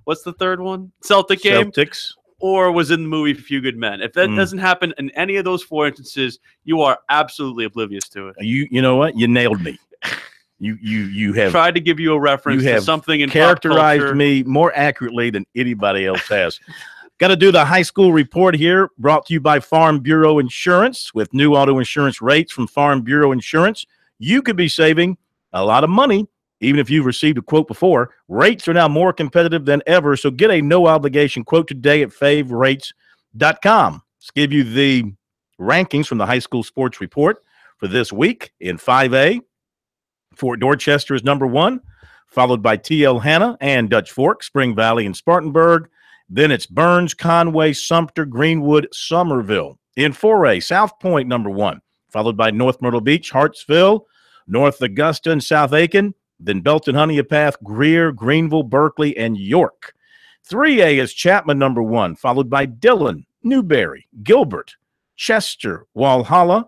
what's the third one? Celtic game? Celtics. Or was in the movie Few Good Men. If that doesn't happen in any of those four instances, you are absolutely oblivious to it. You know what? You nailed me. You have tried to give you a reference to something in characterized pop culture. me more accurately than anybody else has. Got to do the high school report here, brought to you by Farm Bureau Insurance. With new auto insurance rates from Farm Bureau Insurance, you could be saving a lot of money, even if you've received a quote before. Rates are now more competitive than ever, so get a no-obligation quote today at favrates.com. Let's give you the rankings from the high school sports report for this week. In 5A, Fort Dorchester is number 1, followed by T.L. Hanna and Dutch Fork, Spring Valley, and Spartanburg. Then it's Burns, Conway, Sumter, Greenwood, Somerville. In 4A, South Point, number 1, followed by North Myrtle Beach, Hartsville, North Augusta, and South Aiken. Then Belton, Honeypath, Greer, Greenville, Berkeley, and York. 3A is Chapman, number 1, followed by Dillon, Newberry, Gilbert, Chester, Walhalla,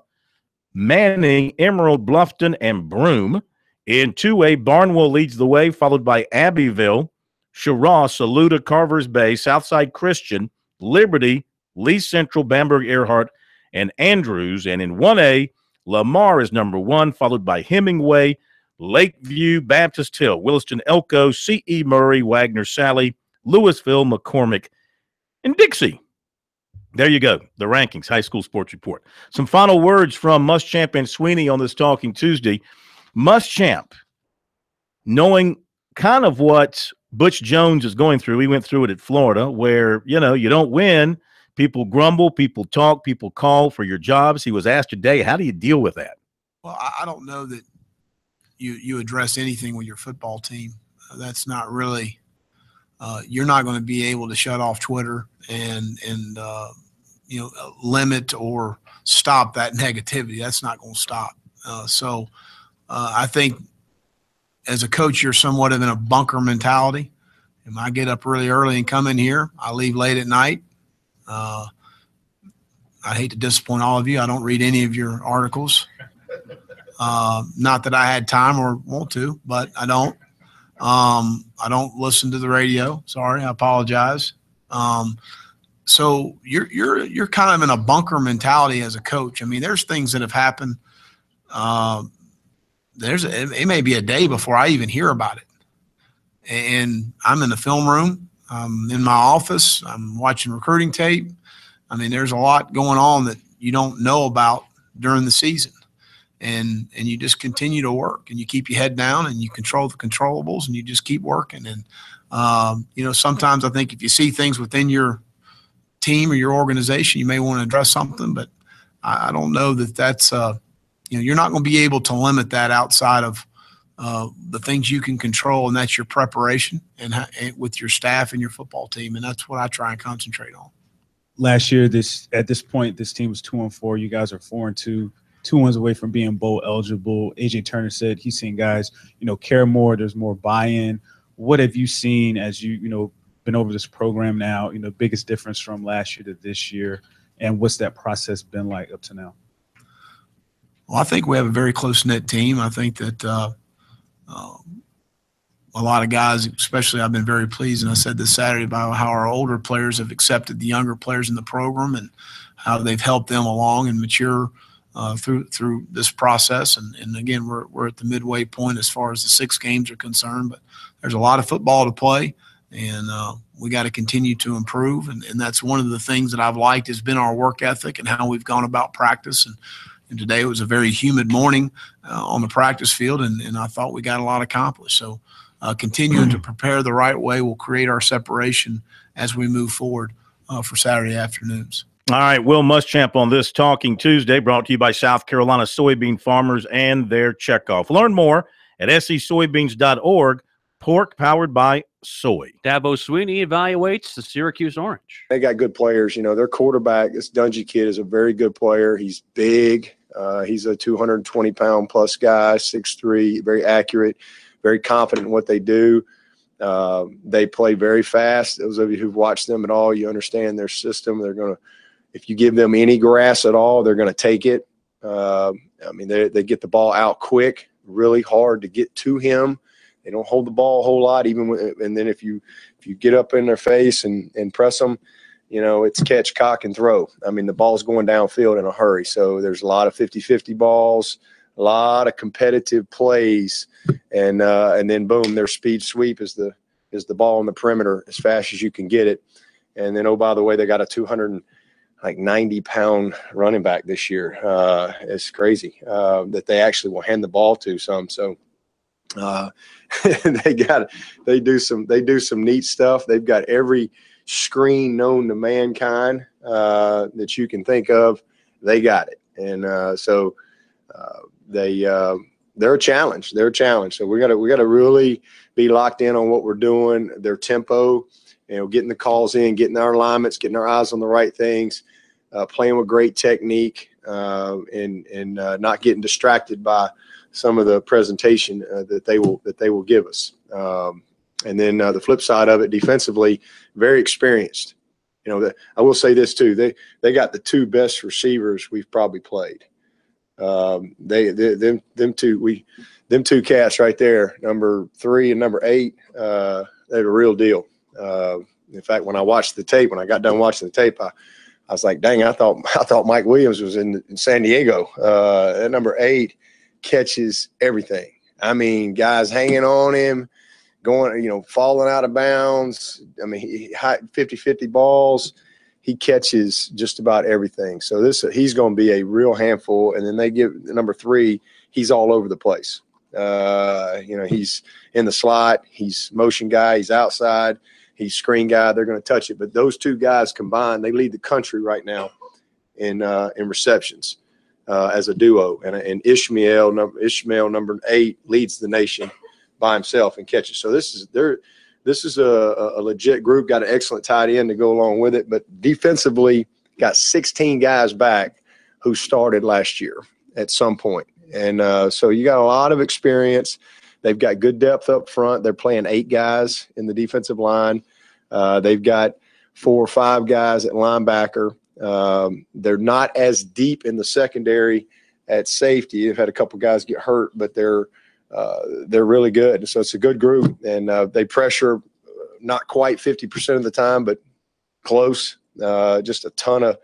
Manning, Emerald, Bluffton, and Broome. In 2A, Barnwell leads the way, followed by Abbeville, Cheraw, Saluda, Carvers Bay, Southside Christian, Liberty, Lee Central, Bamberg, Earhart, and Andrews. And in 1A, Lamar is number 1, followed by Hemingway, Lakeview, Baptist Hill, Williston, Elko, C.E. Murray, Wagner, Sally, Louisville, McCormick, and Dixie. There you go, the rankings, high school sports report. Some final words from Muschamp and Sweeney on this Talking Tuesday. Muschamp, knowing kind of what Butch Jones is going through. He went through it at Florida where, you don't win. People grumble, people talk, people call for your jobs. He was asked today, how do you deal with that? Well, I don't know that you address anything with your football team. That's not really you're not going to be able to shut off Twitter and limit or stop that negativity. That's not going to stop. So I think as a coach, you're somewhat of in a bunker mentality. And I get up really early and come in here. I leave late at night. I hate to disappoint all of you. I don't read any of your articles. Not that I had time or want to, but I don't. I don't listen to the radio. Sorry, I apologize. So you're kind of in a bunker mentality as a coach. I mean, there's things that have happened. It may be a day before I even hear about it. And I'm in the film room. I'm in my office. I'm watching recruiting tape. I mean, there's a lot going on that you don't know about during the season. And you just continue to work and you keep your head down and you control the controllables and you just keep working. And, sometimes I think if you see things within your team or your organization, you may want to address something, but I don't know that that's you're not going to be able to limit that outside of the things you can control, and that's your preparation and with your staff and your football team, and that's what I try and concentrate on. Last year, at this point, this team was 2-4. You guys are 4-2, 2 wins away from being bowl eligible. AJ Turner said he's seen guys, care more. There's more buy-in. What have you seen as you been over this program now? Biggest difference from last year to this year, and what's that process been like up to now? Well, I think we have a very close-knit team. I think that a lot of guys, especially I've been very pleased, and I said this Saturday, about how our older players have accepted the younger players in the program and how they've helped them along and mature through this process. And again, we're at the midway point as far as the 6 games are concerned, but there's a lot of football to play, and we got to continue to improve. And that's one of the things that I've liked has been our work ethic and how we've gone about practice. And today it was a very humid morning on the practice field, and I thought we got a lot accomplished. So continuing to prepare the right way will create our separation as we move forward for Saturday afternoons. All right, Will Muschamp on this Talking Tuesday, brought to you by South Carolina soybean farmers and their checkoff. Learn more at sesoybeans.org. Pork powered by soy. Dabo Sweeney evaluates the Syracuse Orange. They got good players. You know, their quarterback, this Dungy kid, is a very good player. He's big. He's a 220-pound plus guy, 6'3", very accurate, very confident in what they do. They play very fast. Those of you who've watched them at all, you understand their system. They're going to, if you give them any grass at all, they're going to take it. I mean, they get the ball out quick, really hard to get to him. They don't hold the ball a whole lot, and then if you get up in their face and press them, you know, it's catch, cock, and throw. I mean, the ball's going downfield in a hurry. So there's a lot of 50-50 balls, a lot of competitive plays, and then boom, their speed sweep is the ball on the perimeter as fast as you can get it. And then, oh, by the way, they got a 290-pound running back this year. It's crazy that they actually will hand the ball to some. So they do some neat stuff. They've got every screen known to mankind that you can think of. They got it, and they're a challenge. They're a challenge. So we got to really be locked in on what we're doing. Their tempo, you know, getting the calls in, getting our alignments, getting our eyes on the right things, playing with great technique, and not getting distracted by some of the presentation that they will give us. And then the flip side of it, defensively, very experienced. You know, I will say this too: they got the two best receivers we've probably played. Them two cats right there, number 3 and number 8, they're the real deal. In fact, when I watched the tape, when I got done watching the tape, I was like, dang, I thought Mike Williams was in San Diego. That number 8 catches everything. I mean, guys hanging on him, going, you know, falling out of bounds. I mean, 50-50 balls. He catches just about everything. So he's going to be a real handful. And then they give number 3, he's all over the place. You know, he's in the slot. He's motion guy. He's outside. He's screen guy. They're going to touch it. But those two guys combined, they lead the country right now in receptions as a duo. And Ishmael, number 8, leads the nation by himself in catches. So this is a legit group. Got an excellent tight end to go along with it. But defensively, got 16 guys back who started last year at some point. And so you got a lot of experience. They've got good depth up front. They're playing 8 guys in the defensive line. They've got 4 or 5 guys at linebacker. They're not as deep in the secondary at safety. They've had a couple guys get hurt, but they're really good. So it's a good group, and they pressure not quite 50% of the time, but close. Just a ton of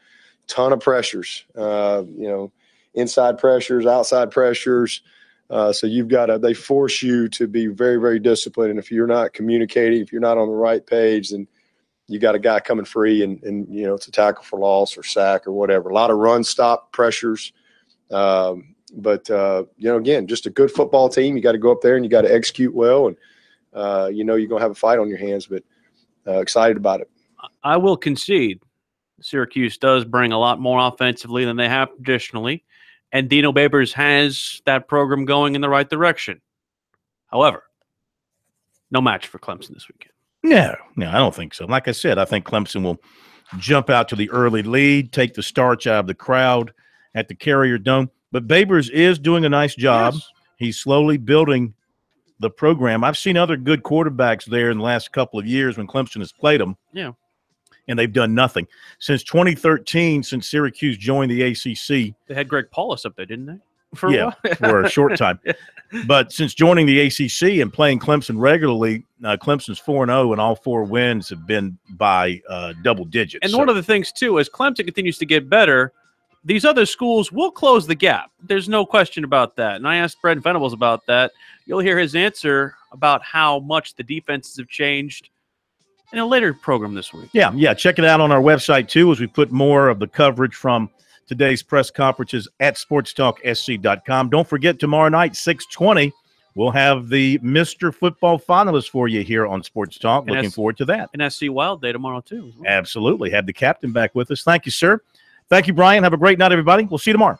pressures. You know, inside pressures, outside pressures. So they force you to be very, very disciplined. And if you're not communicating, if you're not on the right page, then you got a guy coming free and you know, it's a tackle for loss or sack or whatever. A lot of run stop pressures. But you know, again, just a good football team. You got to go up there and you got to execute well. And, you know, you're going to have a fight on your hands, but excited about it. I will concede Syracuse does bring a lot more offensively than they have traditionally. And Dino Babers has that program going in the right direction. However, no match for Clemson this weekend. No, I don't think so. Like I said, I think Clemson will jump out to the early lead, take the starch out of the crowd at the Carrier Dome. But Babers is doing a nice job. Yes. He's slowly building the program. I've seen other good quarterbacks there in the last couple of years when Clemson has played them. Yeah. And they've done nothing. Since 2013, since Syracuse joined the ACC. They had Greg Paulus up there, didn't they? For a short time. But since joining the ACC and playing Clemson regularly, Clemson's 4-0, and all 4 wins have been by double digits. And one of the things, too, as Clemson continues to get better, these other schools will close the gap. There's no question about that. And I asked Brent Venables about that. You'll hear his answer about how much the defenses have changed in a later program this week. Yeah. Check it out on our website, too, as we put more of the coverage from today's press conferences at SportsTalkSC.com. Don't forget, tomorrow night, 6:20, we'll have the Mr. Football finalists for you here on Sports Talk. Looking forward to that. And SC Wild Day tomorrow, too. Absolutely. Have the captain back with us. Thank you, sir. Thank you, Brian. Have a great night, everybody. We'll see you tomorrow.